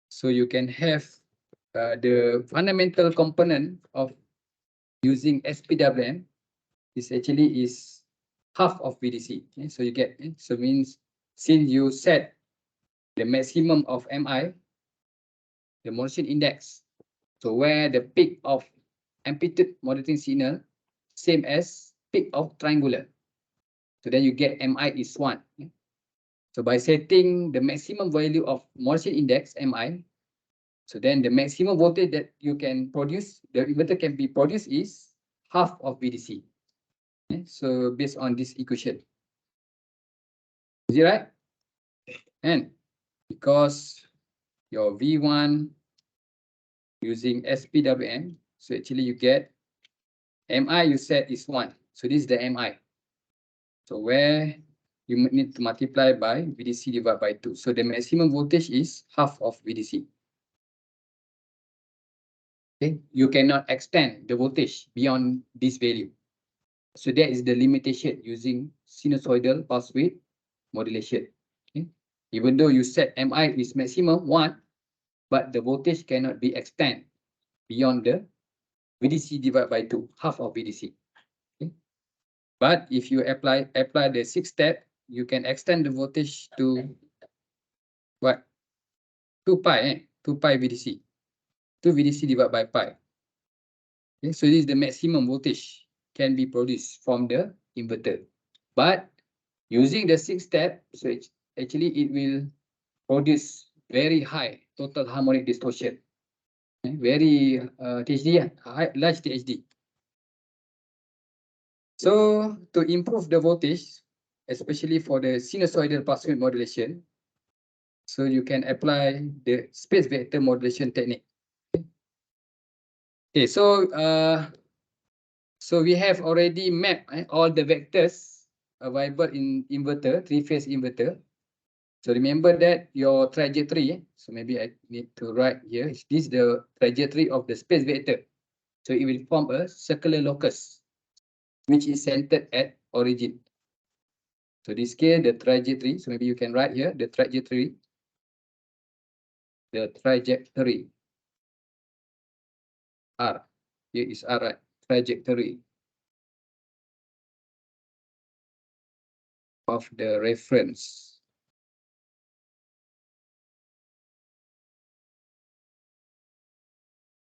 So you can have the fundamental component of using SPWM is actually is half of VDC. Okay? So you get, so means since you set the maximum of MI, the modulation index, so where the peak of amplitude modulating signal same as peak of triangular. So then you get MI is 1. Okay? So by setting the maximum value of modulation index MI, so then the maximum voltage that you can produce, the inverter can be produced is half of VDC. Okay? So based on this equation. Is it right? And because your V1 using SPWM, so actually you get MI you set is 1. So this is the MI. So where you need to multiply by VDC divided by 2. So the maximum voltage is half of VDC. Okay, you cannot extend the voltage beyond this value. So that is the limitation using sinusoidal pulse width modulation. Okay. Even though you set MI is maximum 1, but the voltage cannot be extended beyond the VDC divided by 2, half of VDC. Okay. But if you apply the 6-step, you can extend the voltage to what? 2 pi, 2 pi VDC. 2 VDC divided by pi. Okay, so this is the maximum voltage can be produced from the inverter. But using the 6-step, so actually it will produce very high total harmonic distortion. Very THD, large THD. So to improve the voltage, especially for the sinusoidal pulse width modulation, so you can apply the space vector modulation technique. Okay, so we have already mapped all the vectors available in inverter, three-phase inverter. So remember that your trajectory, so maybe I need to write here, this is the trajectory of the space vector. So it will form a circular locus, which is centered at origin. So this case, the trajectory, so maybe you can write here, the trajectory R, here is R, right? Trajectory of the reference.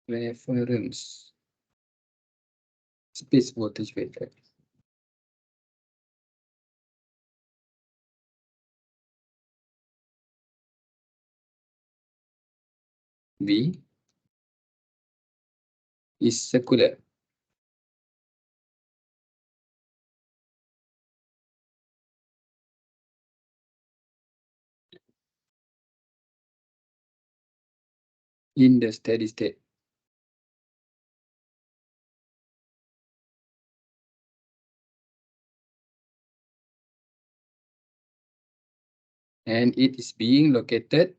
reference space voltage vector. V is circular. In the steady state. And it is being located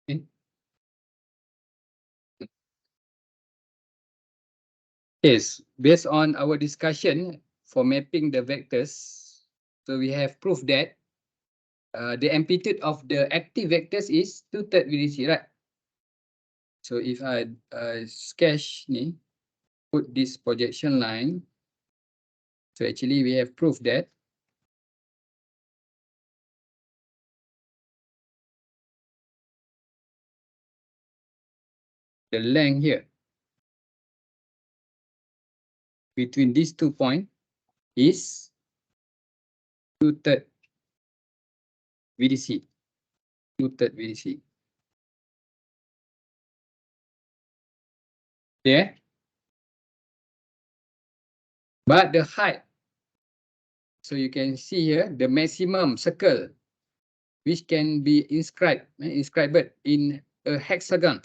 in. Yes, based on our discussion for mapping the vectors, so we have proof that the amplitude of the active vectors is 2/3 VDC, right? So if I sketch ni, put this projection line, so actually we have proof that the length here between these 2 points is 2/3 VDC. 2/3 VDC. Yeah. But the height, so you can see here the maximum circle which can be inscribed in a hexagon.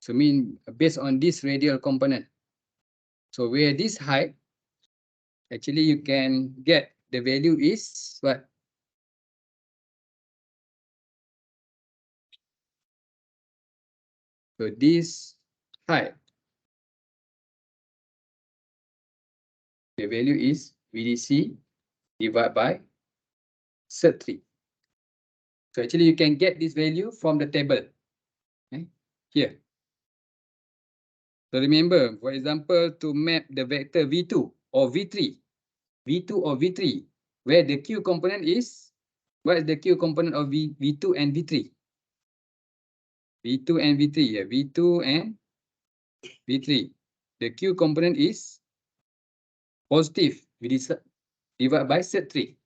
So mean based on this radial component. So where this height, actually you can get the value is what? So this height, the value is VDC divided by SERT3. So actually you can get this value from the table. Okay? Here. So remember, for example, to map the vector V2 or V3, where the Q component is, what is the Q component of V2 and V3? V2 and V3, yeah, V2 and V3. The Q component is positive divided by SERT3.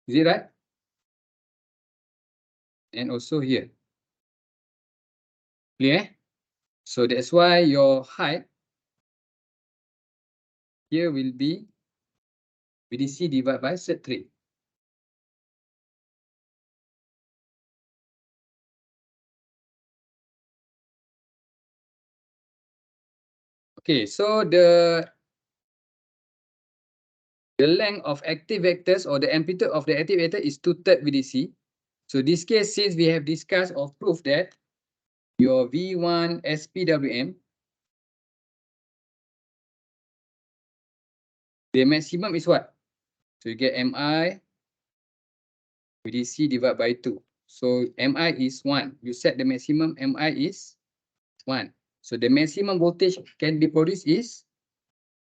Is it right? And also here. Clear? So that's why your height here will be VDC divided by SERT3. Okay, so the length of active vectors or the amplitude of the active vector is 2/3 VDC. So this case, since we have discussed or proved that your V1 SPWM, the maximum is what? So you get MI VDC divided by 2. So MI is 1. You set the maximum, MI is 1. So the maximum voltage can be produced is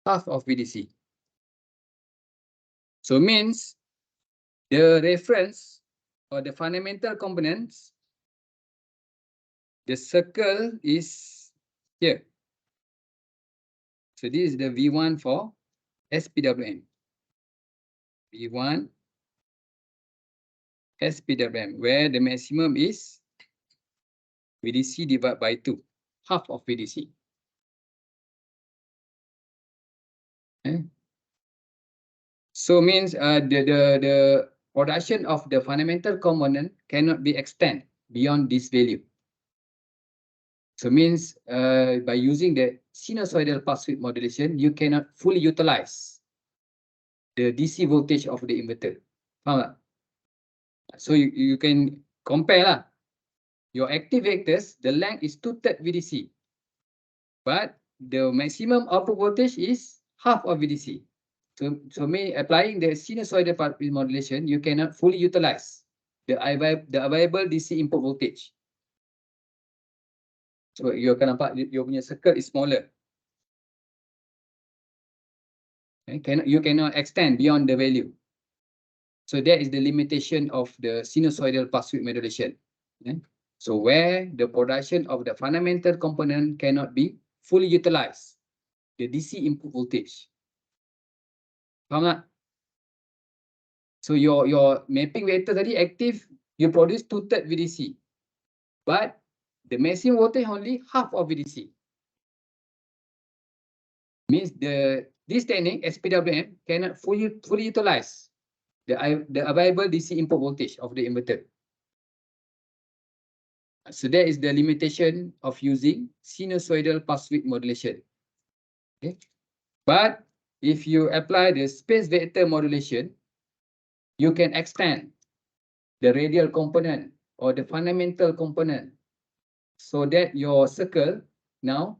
half of VDC. So means the reference or the fundamental components, the circle is here. So this is the V1 for SPWM. V1 SPWM, where the maximum is VDC divided by 2, half of VDC. Okay. So means the production of the fundamental component cannot be extended beyond this value. So means by using the sinusoidal pulse width modulation, you cannot fully utilize the DC voltage of the inverter. Faham tak? So you can compare lah. Your active vectors, the length is 2/3 VDC. But the maximum output voltage is half of VDC. So applying the sinusoidal pulse width modulation, you cannot fully utilize the available DC input voltage. So you akan nampak your punya circle is smaller. You cannot extend beyond the value. So that is the limitation of the sinusoidal pulse width modulation. So where the production of the fundamental component cannot be fully utilized, the DC input voltage. Faham tak? So your mapping vector tadi active, you produce 2/3 VDC. But the maximum voltage only half of VDC. Means this technique, SPWM, cannot fully utilize the available DC input voltage of the inverter. So that is the limitation of using sinusoidal pulse width modulation. Okay. But if you apply the space vector modulation, you can extend the radial component or the fundamental component so that your circle now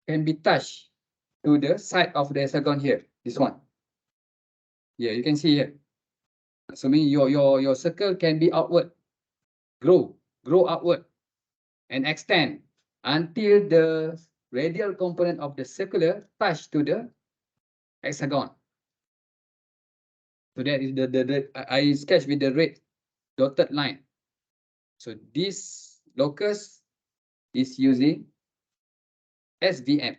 can be touched to the side of the hexagon here, this one. Yeah, you can see here. So mean your circle can be outward, grow outward and extend until the radial component of the circular touch to the hexagon. So that is the I sketch with the red dotted line. So this locus is using SVM.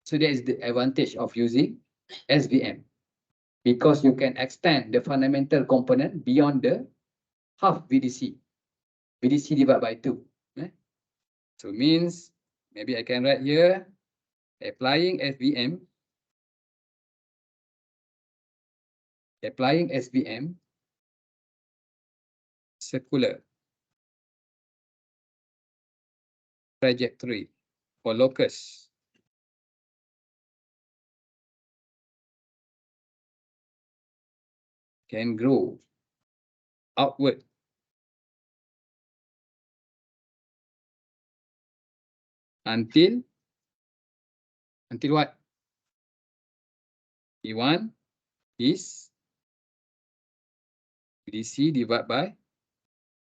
So that is the advantage of using SVM, because you can extend the fundamental component beyond the half VDC. VDC divided by 2. So means maybe I can write here, applying SVM, circular trajectory for locus can grow outward until what? E1 is VDC divided by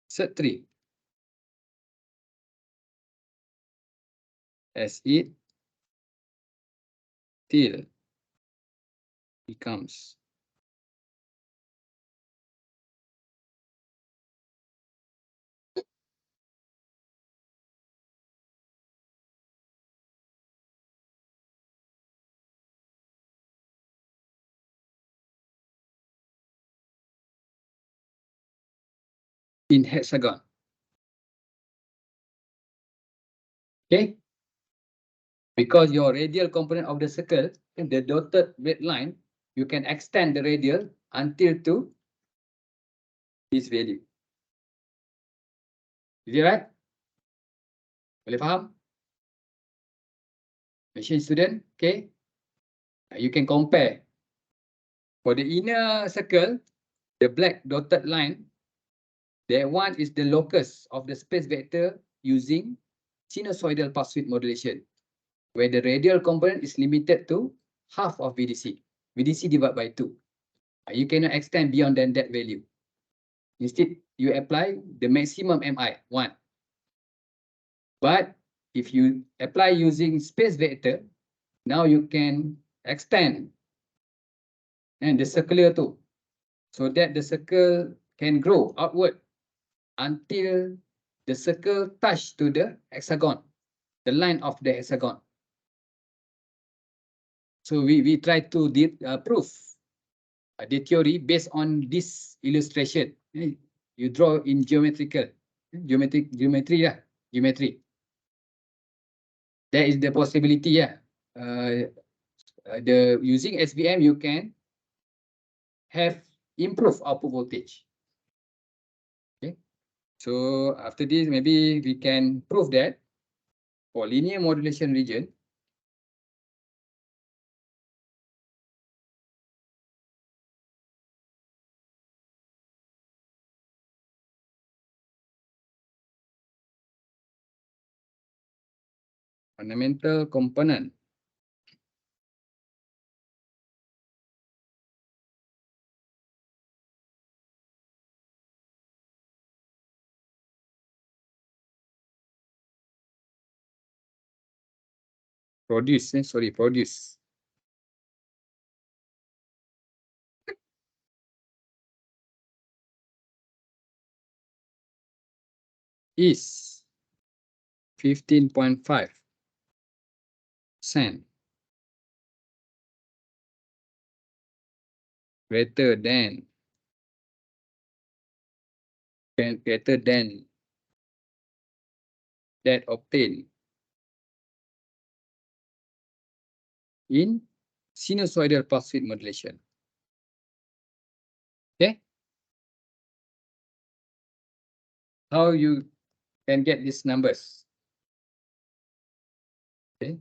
Z3 as it till becomes in hexagon. Okay, because your radial component of the circle, the dotted red line, you can extend the radial until to this value. Is it right? Boleh faham? Machine student, okay? You can compare. For the inner circle, the black dotted line, that one is the locus of the space vector using sinusoidal pulse width modulation, where the radial component is limited to half of VDC. VDC divided by 2. You cannot extend beyond than that value. Instead, you apply the maximum MI, 1. But if you apply using space vector, now you can extend and the circular too, so that the circle can grow outward until the circle touch to the hexagon, the line of the hexagon. So we try to prove the theory based on this illustration. You draw in geometry. That is the possibility. The using SVM, you can have improved output voltage. Okay. So after this, maybe we can prove that for linear modulation region, fundamental component Produce, produce. Is 15.5% greater than that obtained in sinusoidal pulse width modulation. Okay. How you can get these numbers? Okay.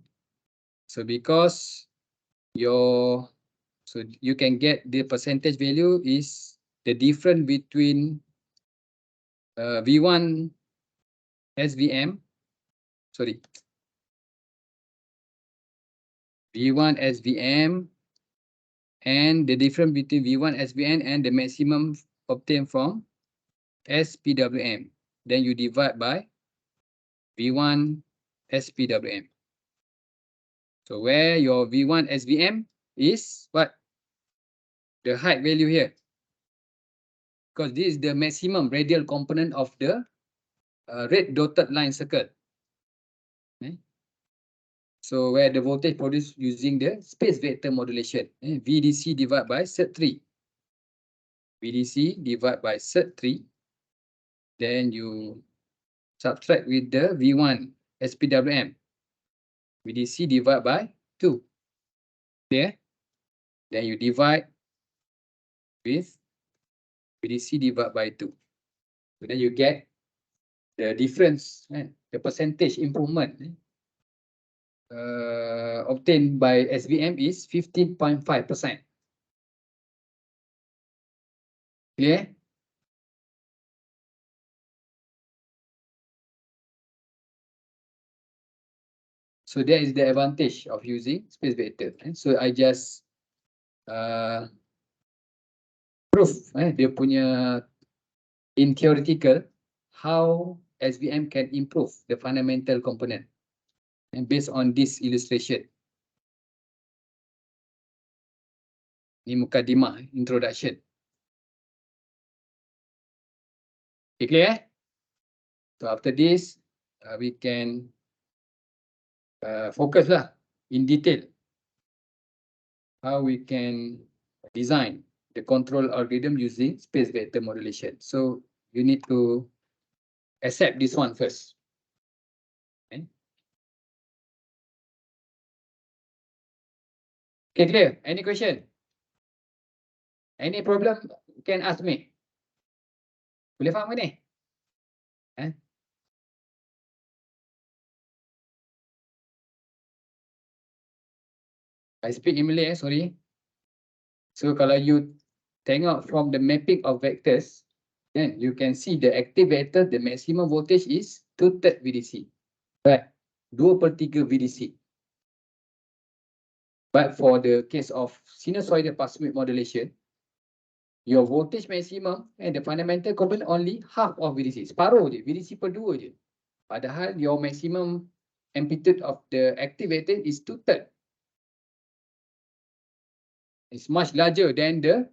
So because so you can get the percentage value is the difference between V1 SVM, V1 SVM and the difference between V1 SVM and the maximum obtained from SPWM. Then you divide by V1 SPWM. So where your V1 SVM is what? The height value here. Because this is the maximum radial component of the red dotted line circle. Okay. So where the voltage produced using the space vector modulation. VDC divided by SERT3. VDC divided by SERT3. Then you subtract with the V1 SPWM. VDC divided by 2. There. Then you divide with VDC divided by 2. So then you get the difference, the percentage improvement obtained by SVM is 15.5%. Clear? So that is the advantage of using space vector. So I just proof dia punya in theoretical how SVM can improve the fundamental component and based on this illustration. Ni mukadimah, introduction. Okay, clear? So after this we can focus lah in detail how we can design the control algorithm using space vector modulation. So you need to accept this one first. Okay, okay, clear? Any question? Any problem? You can ask me. Boleh faham ke ni? I speak in Malay, sorry. So kalau you tengok from the mapping of vectors, then you can see the active vector, the maximum voltage is 2/3 VDC. Right, 2/3 VDC. But for the case of sinusoidal pulse width modulation, your voltage maximum and the fundamental component only half of VDC. Separuh je, VDC per 2 je. Padahal your maximum amplitude of the active vector is 2/3. It's much larger than the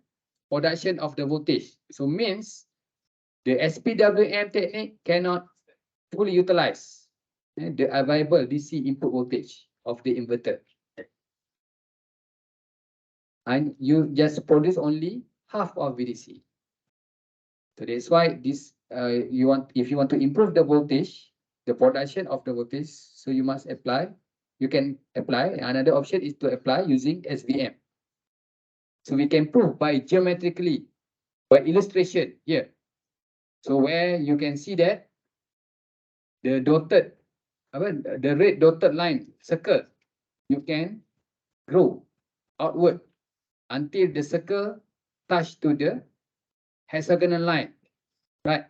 production of the voltage. So means the SPWM technique cannot fully utilize the available DC input voltage of the inverter. And you just produce only half of VDC. So that's why this if you want to improve the voltage, the production of the voltage, so you must apply. You can apply. Another option is to apply using SVM. So we can prove by geometrically, by illustration here. So where you can see that the red dotted line circle, you can grow outward until the circle touch to the hexagonal line, right?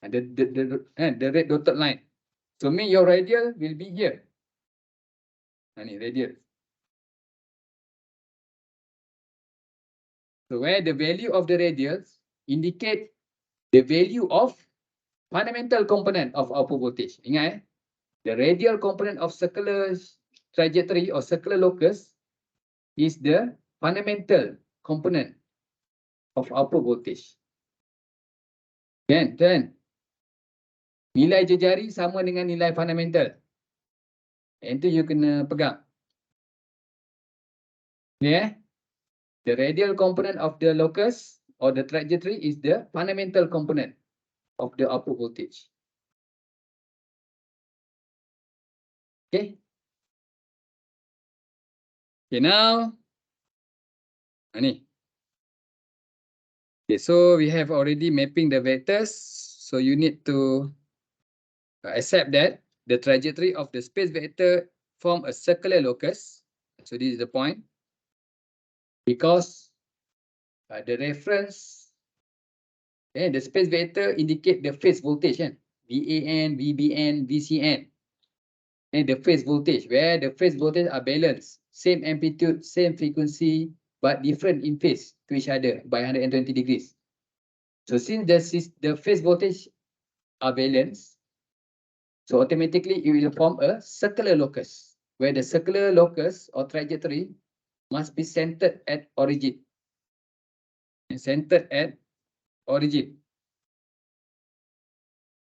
And the red dotted line. So mean your radial will be here. Ini radial. So where the value of the radials indicate the value of fundamental component of output voltage. Ingat the radial component of circular trajectory or circular locus is the fundamental component of output voltage. Kan? Nilai jejari sama dengan nilai fundamental. Itu you kena pegang. Yeah. The radial component of the locus or the trajectory is the fundamental component of the output voltage. Okay. Okay, now. Ni. Okay, so we have already mapping the vectors. So you need to accept that the trajectory of the space vector form a circular locus. So this is the point. Because the reference, the space vector indicate the phase voltage, VAN, VBN, VCN. And the phase voltage, where the phase voltage are balanced, same amplitude, same frequency, but different in phase to each other by 120 degrees. So since the phase voltage are balanced, so automatically it will form a circular locus, where the circular locus or trajectory must be centered at origin. Centered at origin.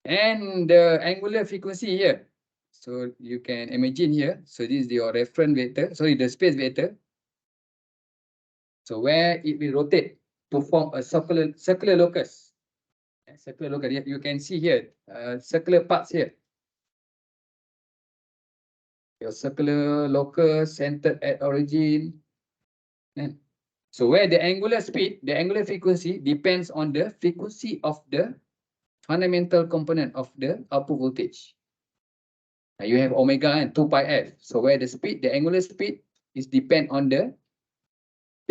And the angular frequency here. So you can imagine here. So this is your reference vector. Sorry, the space vector. So where it will rotate to form a circular locus. Circular locus. You can see here circular parts here. Your circular locus centered at origin. So where the angular speed, the angular frequency depends on the frequency of the fundamental component of the output voltage. You have omega and 2 pi f. So where the speed, the angular speed is depend on the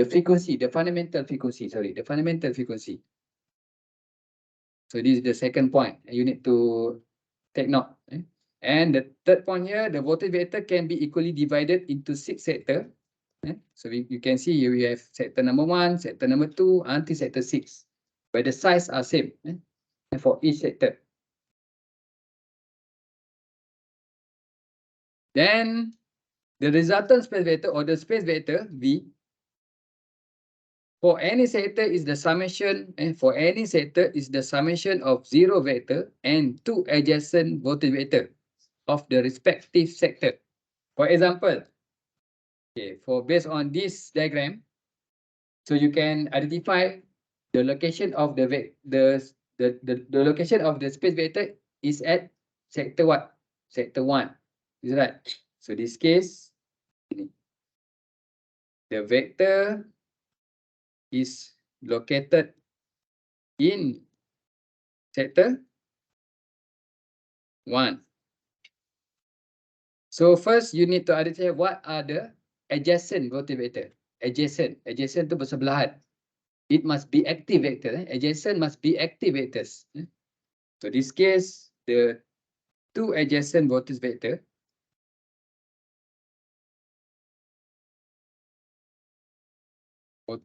frequency, the fundamental frequency, the fundamental frequency. So this is the second point you need to take note. And the third point here, the voltage vector can be equally divided into 6 sectors. So you can see here we have sector number 1, sector number 2, until sector 6, where the size are same for each sector. Then the resultant space vector or the space vector V for any sector is the summation, and for any sector is the summation of 0 vector and 2 adjacent voltage vector of the respective sector. For example, for based on this diagram, so you can identify the location of the location of the space vector is at sector what? Sector 1. Is right. So this case, the vector is located in sector 1. So first you need to identify what are the adjacent voltage vector. Adjacent tu bersebelahan. It must be active vector. Adjacent must be active vectors. So this case, the 2 adjacent voltage vector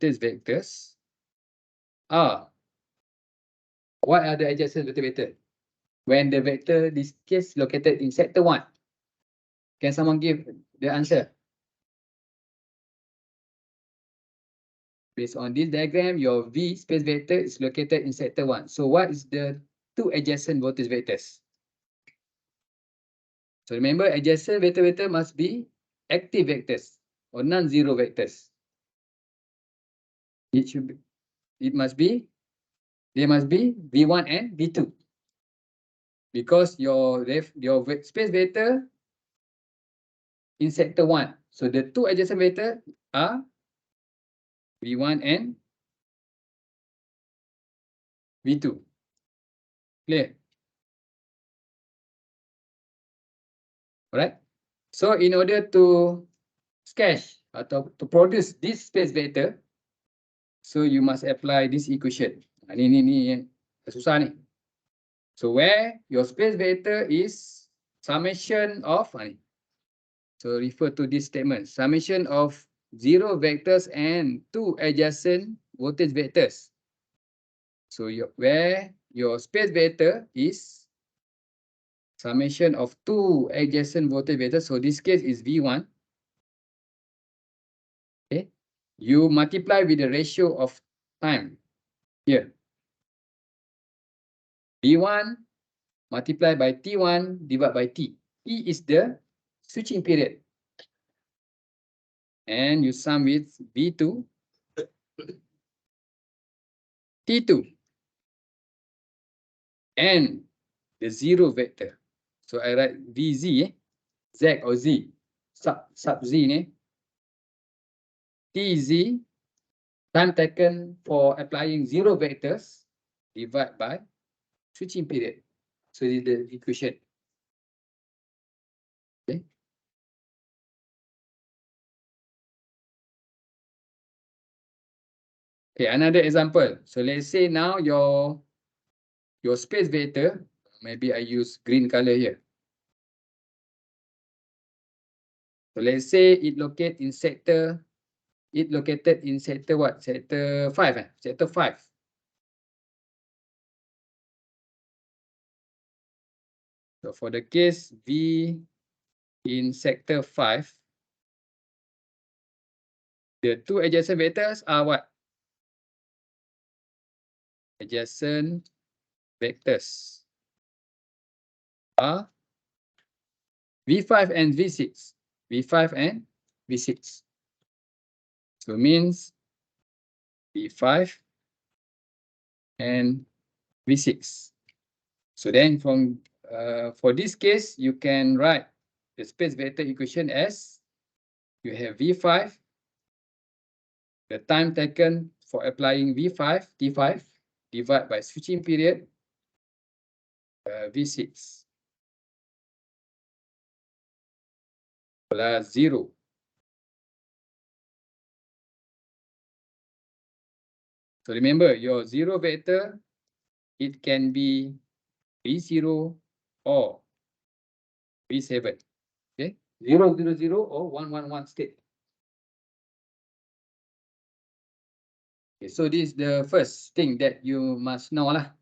vectors are, what are the adjacent voltage vector? When the vector, this case, located in sector 1. Can someone give the answer? Based on this diagram, your V space vector is located in sector 1. So what is the 2 adjacent voltage vectors? So remember, adjacent vector must be active vectors or non-zero vectors. They must be V1 and V2. Because your space vector in sector 1. So the 2 adjacent vector are V1 and V2. Clear? Alright. So in order to sketch atau to produce this space vector, so you must apply this equation. Ni yang susah ni. So where your space vector is summation of, so refer to this statement, summation of 0 vectors and 2 adjacent voltage vectors. So where your space vector is summation of 2 adjacent voltage vectors. So this case is V1 you multiply with the ratio of time here. B1 multiplied by T1 divided by T. T is the switching period. And you sum with B2, T2, and the zero vector. So I write VZ, Z or Z, sub Z ni, TZ, time taken for applying zero vectors, divided by switching period. So this is the equation. Okay. Okay, another example. So let's say now your space vector, maybe I use green color here. So let's say it located in sector what? Sector 5, sector 5. So for the case V in sector 5, the two adjacent vectors are what? Adjacent vectors are V5 and V6. V5 and V6. So means V5 and V6. So then for this case, you can write the space vector equation as you have V5, the time taken for applying V5, T5, divided by switching period, V6, plus 0. So remember, your zero vector, it can be V0 or V7. Okay, 0, 0, 0 or 1, 1, 1 state. Okay, so this is the first thing that you must know lah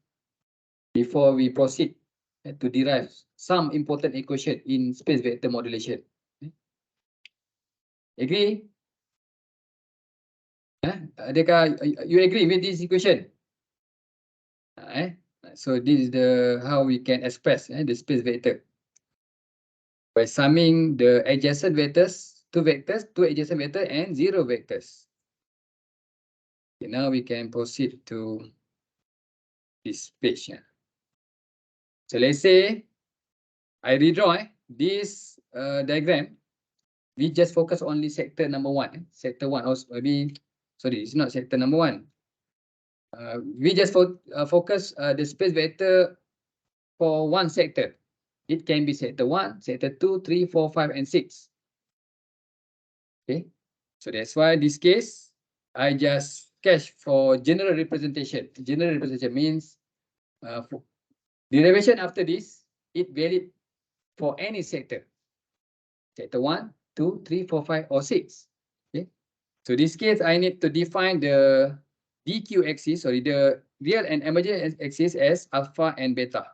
before we proceed to derive some important equation in space vector modulation. Okay. Agree? Adakah you agree with this equation? So this is how we can express the space vector by summing the adjacent vectors, two adjacent vectors and zero vectors. Okay, now we can proceed to this page. So let's say I redraw this diagram. We just focus only sector number 1. Sector 1, or maybe, sorry, it's not sector number 1. We just focus the space vector for one sector. It can be sector 1, sector 2, 3, 4, 5, and 6. Okay, so that's why this case, I just sketch for general representation. General representation means derivation after this, it valid for any sector. Sector 1, 2, 3, 4, 5, or 6. Okay, so this case, I need to define the DQ axis, sorry, the real and emergent axis as alpha and beta.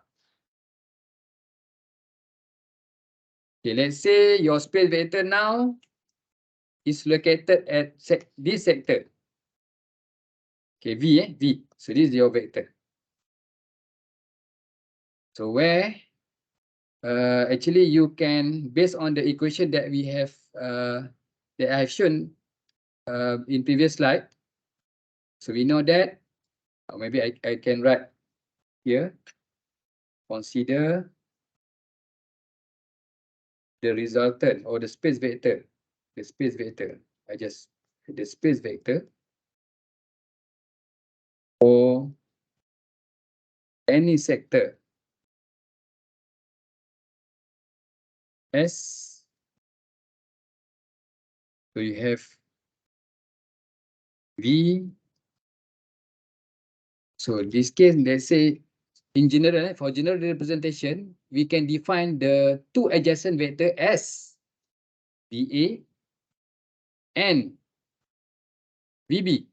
Okay, let's say your space vector now is located at this sector. Okay, V. So this is your vector. So where actually you can, based on the equation that we have that I have shown in previous slide. So we know that, maybe I can write here, consider the resultant or the space vector. The space vector. The space vector for any sector S. So you have V. So in this case, let's say in general, for general representation, we can define the two adjacent vector as VA and VB.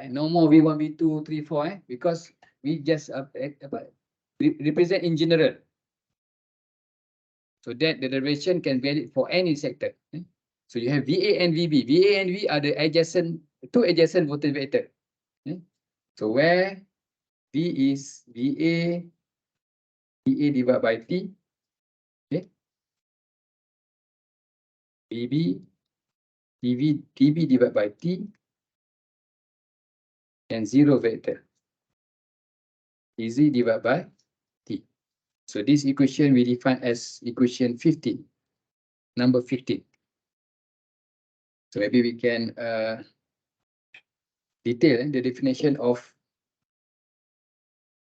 No more V1, V2, 3, 4, because we just represent in general. So that the derivation can valid for any sector. So you have VA and VB. VA and V are the adjacent, two adjacent voltage vector. Okay? So where V is VA divided by T. Okay. VB TB divided by T, and zero vector TZ divided by T. So this equation we define as equation 15, number 15. So maybe we can detail the definition of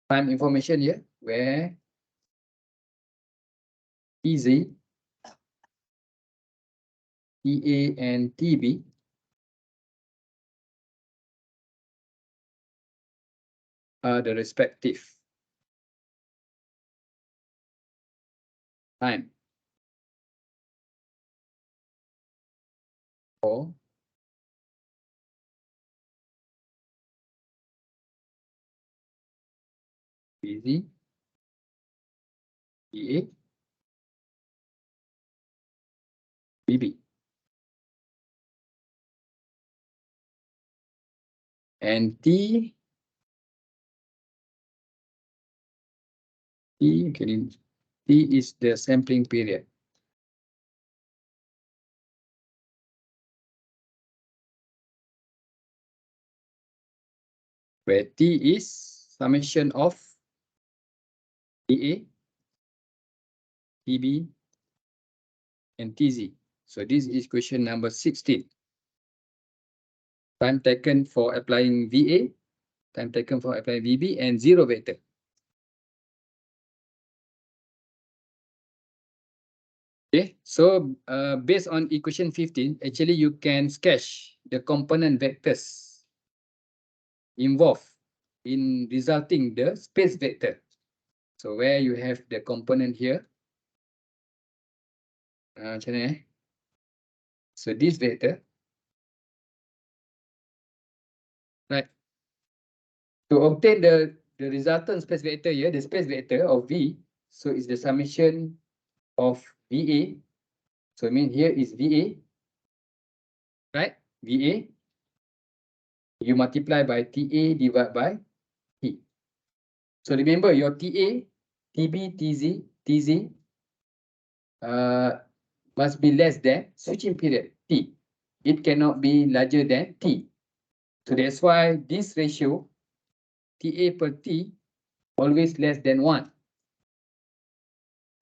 time information here, where TZ, TA, and TB are the respective time for BZ, TA, BB. And T, okay, T is the sampling period. Where T is summation of TA, TB, and TZ. So this is question number 16. Time taken for applying VA, time taken for applying VB, and zero vector. Okay, so based on equation 15, actually you can sketch the component vectors involved in resulting the space vector. So where you have the component here, so this vector, right? To obtain the resultant space vector here, the space vector of V, so it's the summation of VA. So I mean here is VA, right? VA, you multiply by TA divided by T. So remember your TA, TB, TZ must be less than switching period T. It cannot be larger than T. So that's why this ratio TA per T always less than 1.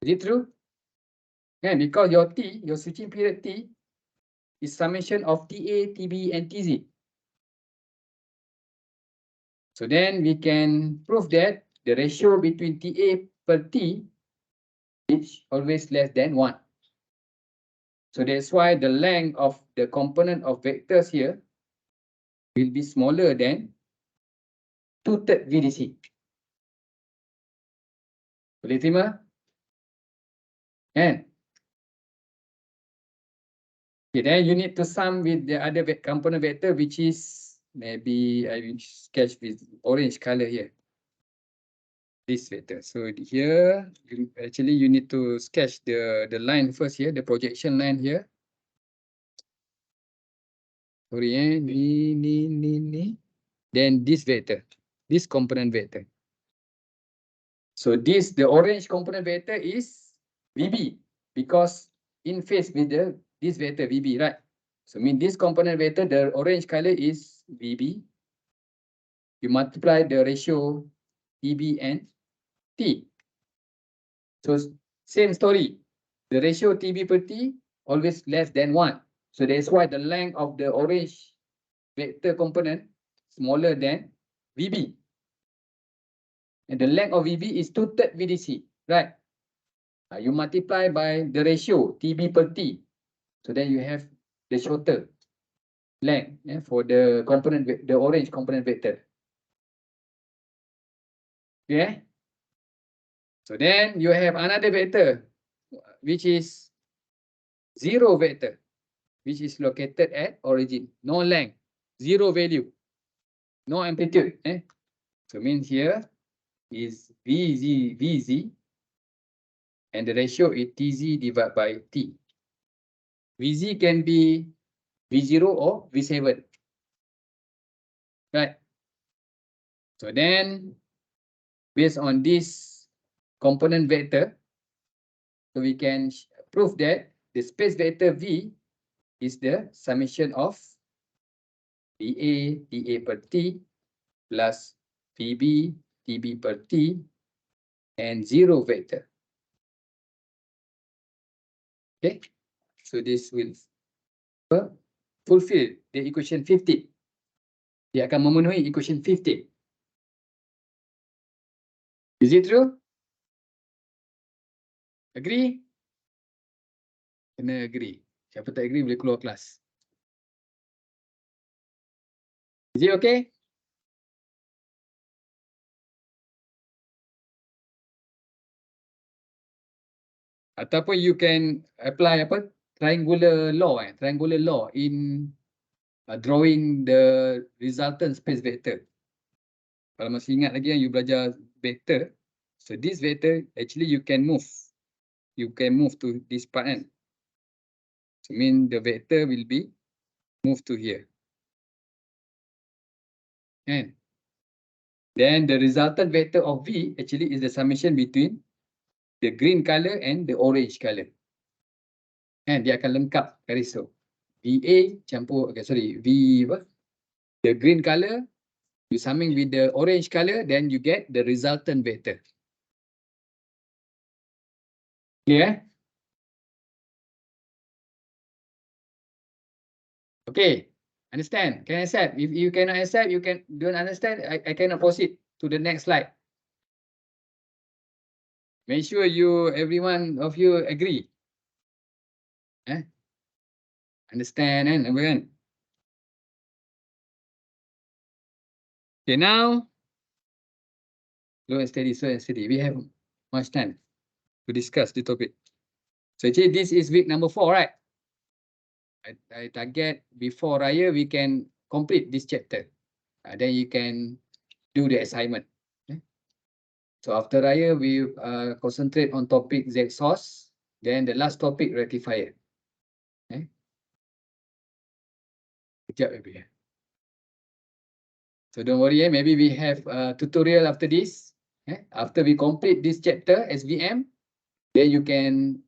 Is it true? Yeah, because your T, your switching period T, is summation of TA, TB, and TZ. So then we can prove that the ratio between TA per T is always less than 1. So that's why the length of the component of vectors here will be smaller than 2/3 VDC. Boleh terima? Kan? Okay, then you need to sum with the other component vector, which is maybe I will sketch with orange color here. This vector. So here, actually you need to sketch the line first here, the projection line here. Sorry, ni. Then this vector, this component vector. So this, the orange component vector is VB, because in phase with this vector VB, right? So mean this component vector, the orange color is VB. You multiply the ratio TB and T. So same story. The ratio TB per T always less than 1. So that's why the length of the orange vector component smaller than VB. And the length of VB is 2/3 VDC, right? You multiply by the ratio TB per T. So then you have the shorter length for the component, the orange component vector. Okay. So then you have another vector, which is zero vector, which is located at origin. No length, zero value, no amplitude. So means here is VZ, and the ratio is TZ divided by T. Vz can be V0 or V7. Right. So then, based on this component vector, so we can prove that the space vector V is the summation of dA per T plus TB per T and zero vector. Okay, so this will fulfill the equation 50. Dia akan memenuhi equation 50. Is it true? Agree? Kena agree. Siapa tak agree boleh keluar kelas. Is it okay? Ataupun you can apply apa? Triangular law in drawing the resultant space vector. Kalau masih ingat lagi yang you belajar vector, so this vector actually you can move to this part kan. So mean the vector will be moved to here. And then the resultant vector of V actually is the summation between the green color and the orange color. And dia akan lengkap garis tu. VA campur, okay, sorry, V apa? The green color, you summing with the orange color, then you get the resultant vector. Clear? Okay, understand? Can I accept? If you cannot accept, you don't understand, I cannot proceed to the next slide. Make sure every one of you agree. Understand kan? Everyone? Okay, now, slow and steady. We have much time to discuss the topic. So actually, this is week number 4, right? I target before Raya, we can complete this chapter. Then you can do the assignment. Okay? So after Raya, we concentrate on topic Z source. Then the last topic, rectifier. Okay? Sekejap, baby. So don't worry, maybe we have a tutorial after this. After we complete this chapter, SVM, then you can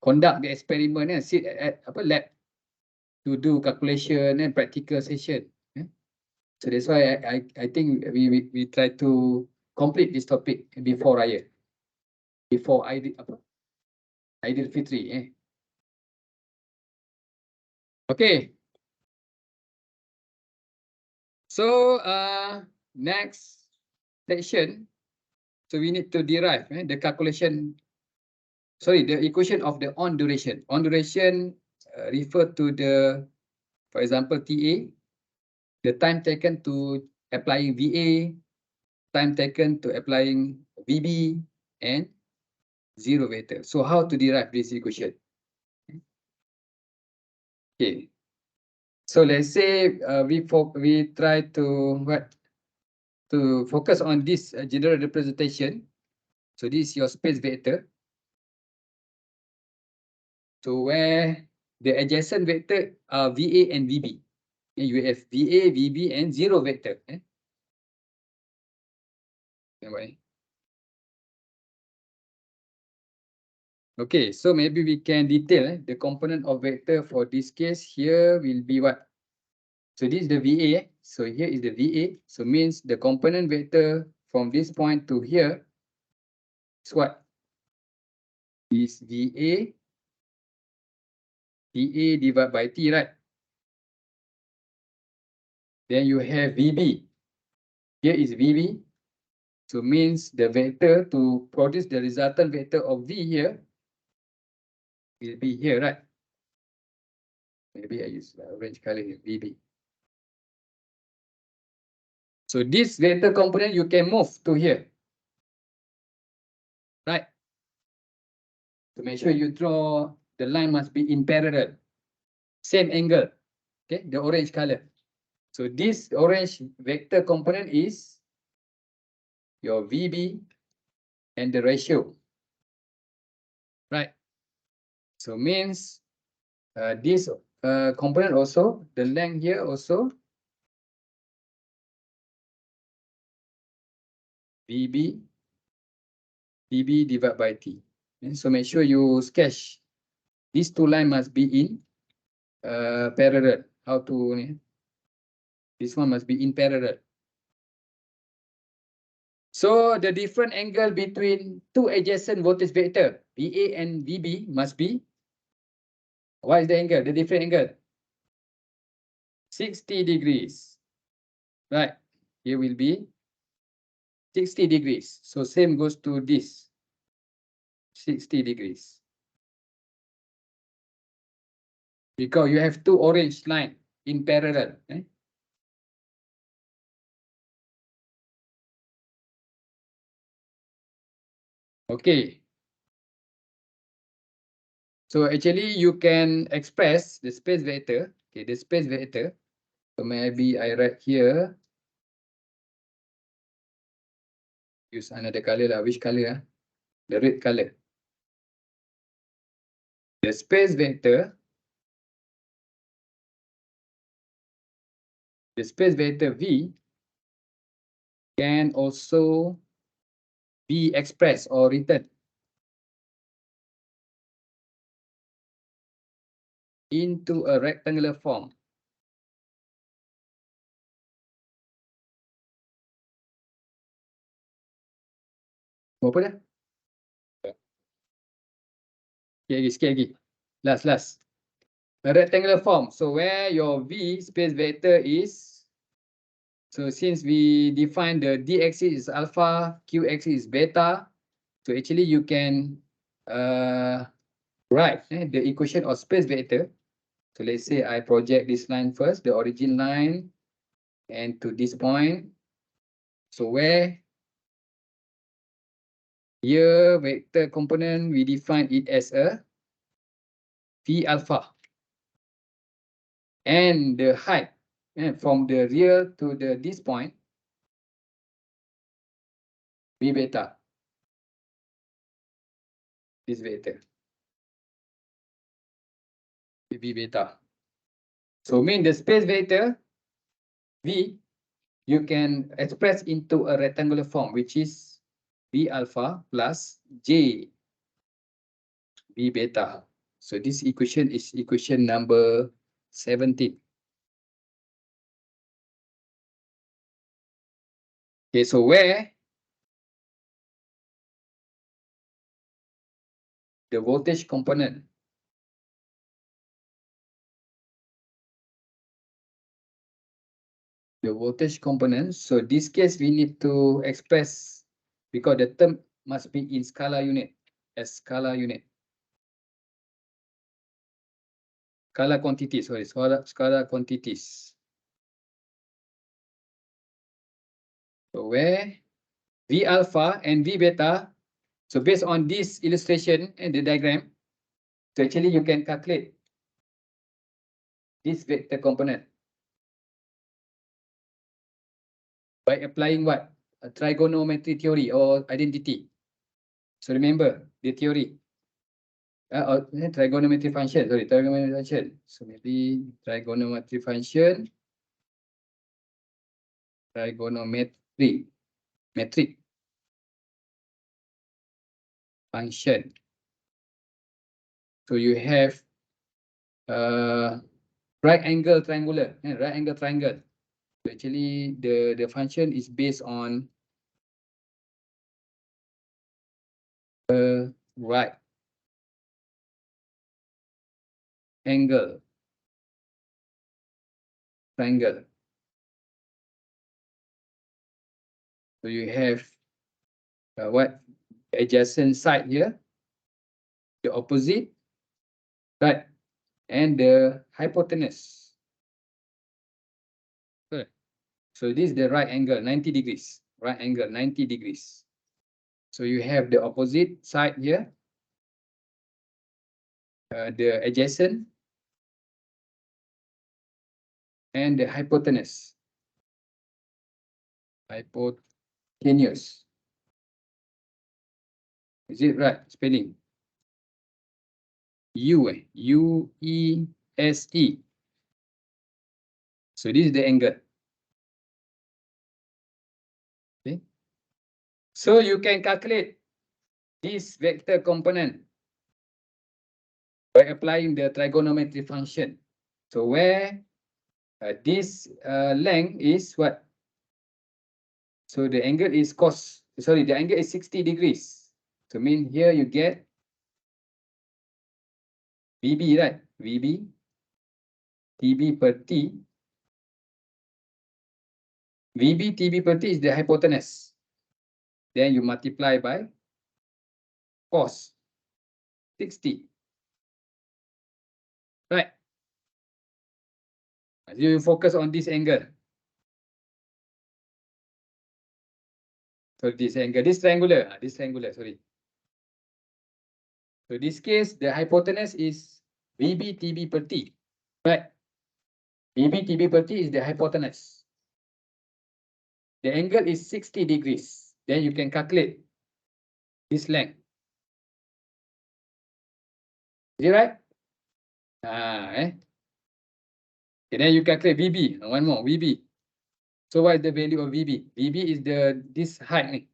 conduct the experiment and sit at lab to do calculation and practical session. So that's why I think we try to complete this topic before Raya, before Idul Fitri. Okay. So next section, so we need to derive the calculation. Sorry, the equation of the on duration. On duration refer to the, for example, TA, the time taken to applying VA, time taken to applying VB, and zero vector. So how to derive this equation? Okay. So let's say we try to focus on this general representation. So this is your space vector. So where the adjacent vector are VA and VB. You have VA, VB, and zero vector. Okay, so maybe we can detail the component of vector for this case. Here will be what? So this is the VA. So here is the VA. So means the component vector from this point to here is what? Is VA divided by T, right? Then you have VB. Here is VB. So means the vector to produce the resultant vector of V here will be here, right? Maybe I use orange color here, VB. So this vector component you can move to here, right? To make sure you draw, the line must be in parallel, same angle. Okay, the orange color. So this orange vector component is your VB and the ratio, right? So means this component also, the length here also VB divided by T. And so make sure you sketch. These two lines must be in parallel. How to? This one must be in parallel. So the different angle between two adjacent voltage vector, VA and VB, must be, what is the angle? The different angle? 60 degrees. Right. Here will be 60 degrees. So same goes to this. 60 degrees. Because you have two orange line in parallel. Okay. So actually you can express the space vector. Okay, the space vector. So maybe I write here. Use another color lah. Which color? The red color. The space vector. The space vector V can also be expressed or written into a rectangular form. Apa dah? Sikit lagi. Last. A rectangular form. So where your V space vector is, so since we define the D axis is alpha, Q axis is beta, so actually you can write the equation of space vector. So let's say I project this line first, the origin line, and to this point. So where here vector component, we define it as a V alpha. And the height from the real to this point, V beta. This vector. V beta. So mean the space vector V, you can express into a rectangular form, which is V alpha plus J V beta. So this equation is equation number 17. Okay, so where the voltage component so this case we need to express because the term must be in scalar unit, as scalar unit. Scalar quantities, sorry, scalar quantities. So where V alpha and V beta, so based on this illustration and the diagram, so actually you can calculate this vector component by applying what? A trigonometry theory or identity. So remember the theory. Or trigonometry function, sorry, trigonometry function. So maybe trigonometry function, metric function. So you have right angle triangular, right angle triangle. So actually the function is based on the right angle triangle. So you have what adjacent side here, the opposite, right, and the hypotenuse. Right. So this is the right angle, 90 degrees. Right angle, 90 degrees. So you have the opposite side here, the adjacent, and the hypotenuse. Hypotenuse. Is it right spelling? UESE. So this is the angle. Okay. So you can calculate this vector component by applying the trigonometry function. So where this length is what? So the angle is the angle is 60 degrees. So mean here you get VB, right? VB, TB per T. VB, TB per T is the hypotenuse. Then you multiply by cos 60. Right? You focus on this angle. So this angle, this triangular, sorry. So this case, the hypotenuse is VB, TB per T. Right? VB, TB per T is the hypotenuse. The angle is 60 degrees. Then you can calculate this length. Is it right? Okay, then you calculate VB. One more, VB. So what is the value of VB? VB is this height.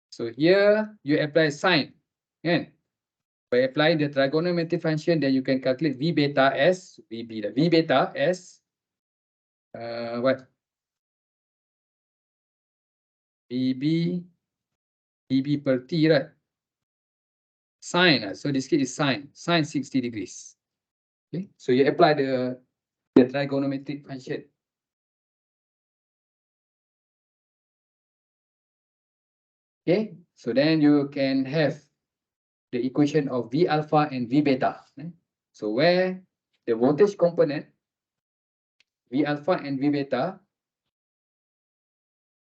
So here you apply sine. Kan? By applying the trigonometric function, then you can calculate V beta as VB. V beta as what? VB TB per T, right? Sine. So this case is sine 60 degrees. Okay, so you apply the trigonometric function. Okay, so then you can have the equation of V alpha and V beta. So where the voltage component V alpha and V beta,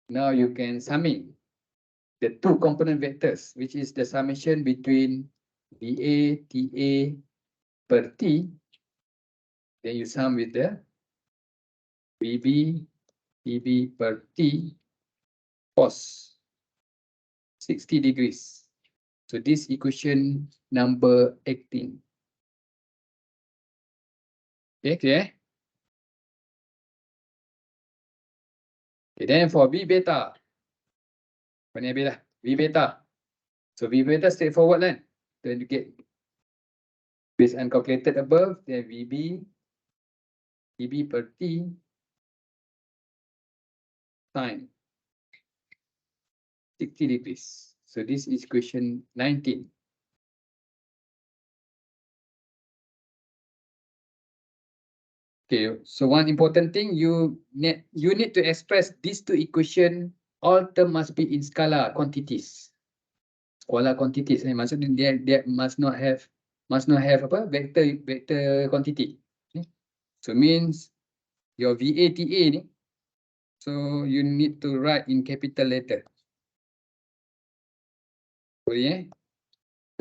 now you can sum in the two component vectors, which is the summation between VA, TA per T. Then you sum with the VB, TB per T cos 60 degrees. So this equation number 18. Okay, clear? Okay, then for V beta, V beta. So V beta straightforward then. Then you get based on calculated above, then VB, TB per T sine 60 degrees. So this is question 19. Okay, so one important thing, you need to express these two equations. All term must be in scalar quantities. Scalar quantities maksudnya dia must not have apa vector quantity. Okay? So means your VATA ni, so you need to write in capital letter. Sorry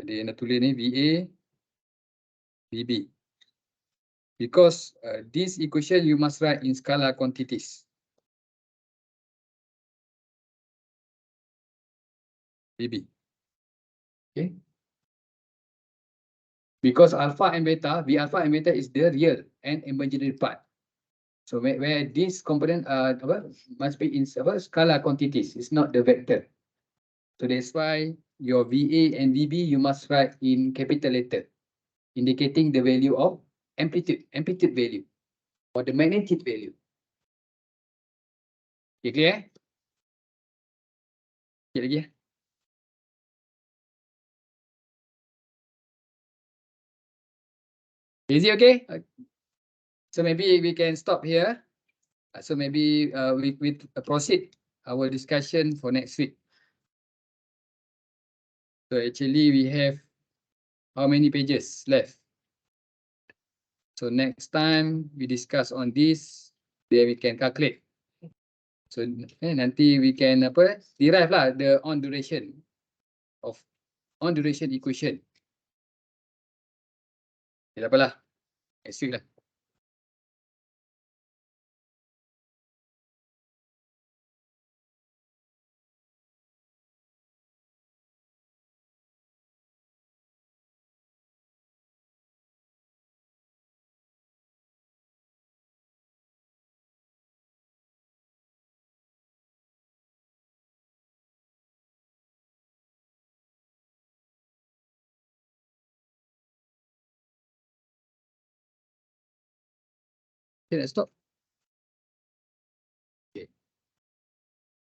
Dia nak tulis ni VA, VB. Because this equation you must write in scalar quantities. VB. Okay. Because alpha and beta, V alpha and beta is the real and imaginary part. So where this component must be in scalar quantities, it's not the vector. So that's why your VA and VB you must write in capital letter, indicating the value of amplitude value, or the magnitude value. Okay, clear? Sikit lagi Is it okay? So maybe we can stop here. So maybe we proceed our discussion for next week. So actually we have how many pages left? So next time we discuss on this, then we can calculate. So nanti we can derive lah the on duration equation. Tak apalah. Next week lah. Okay, let's stop.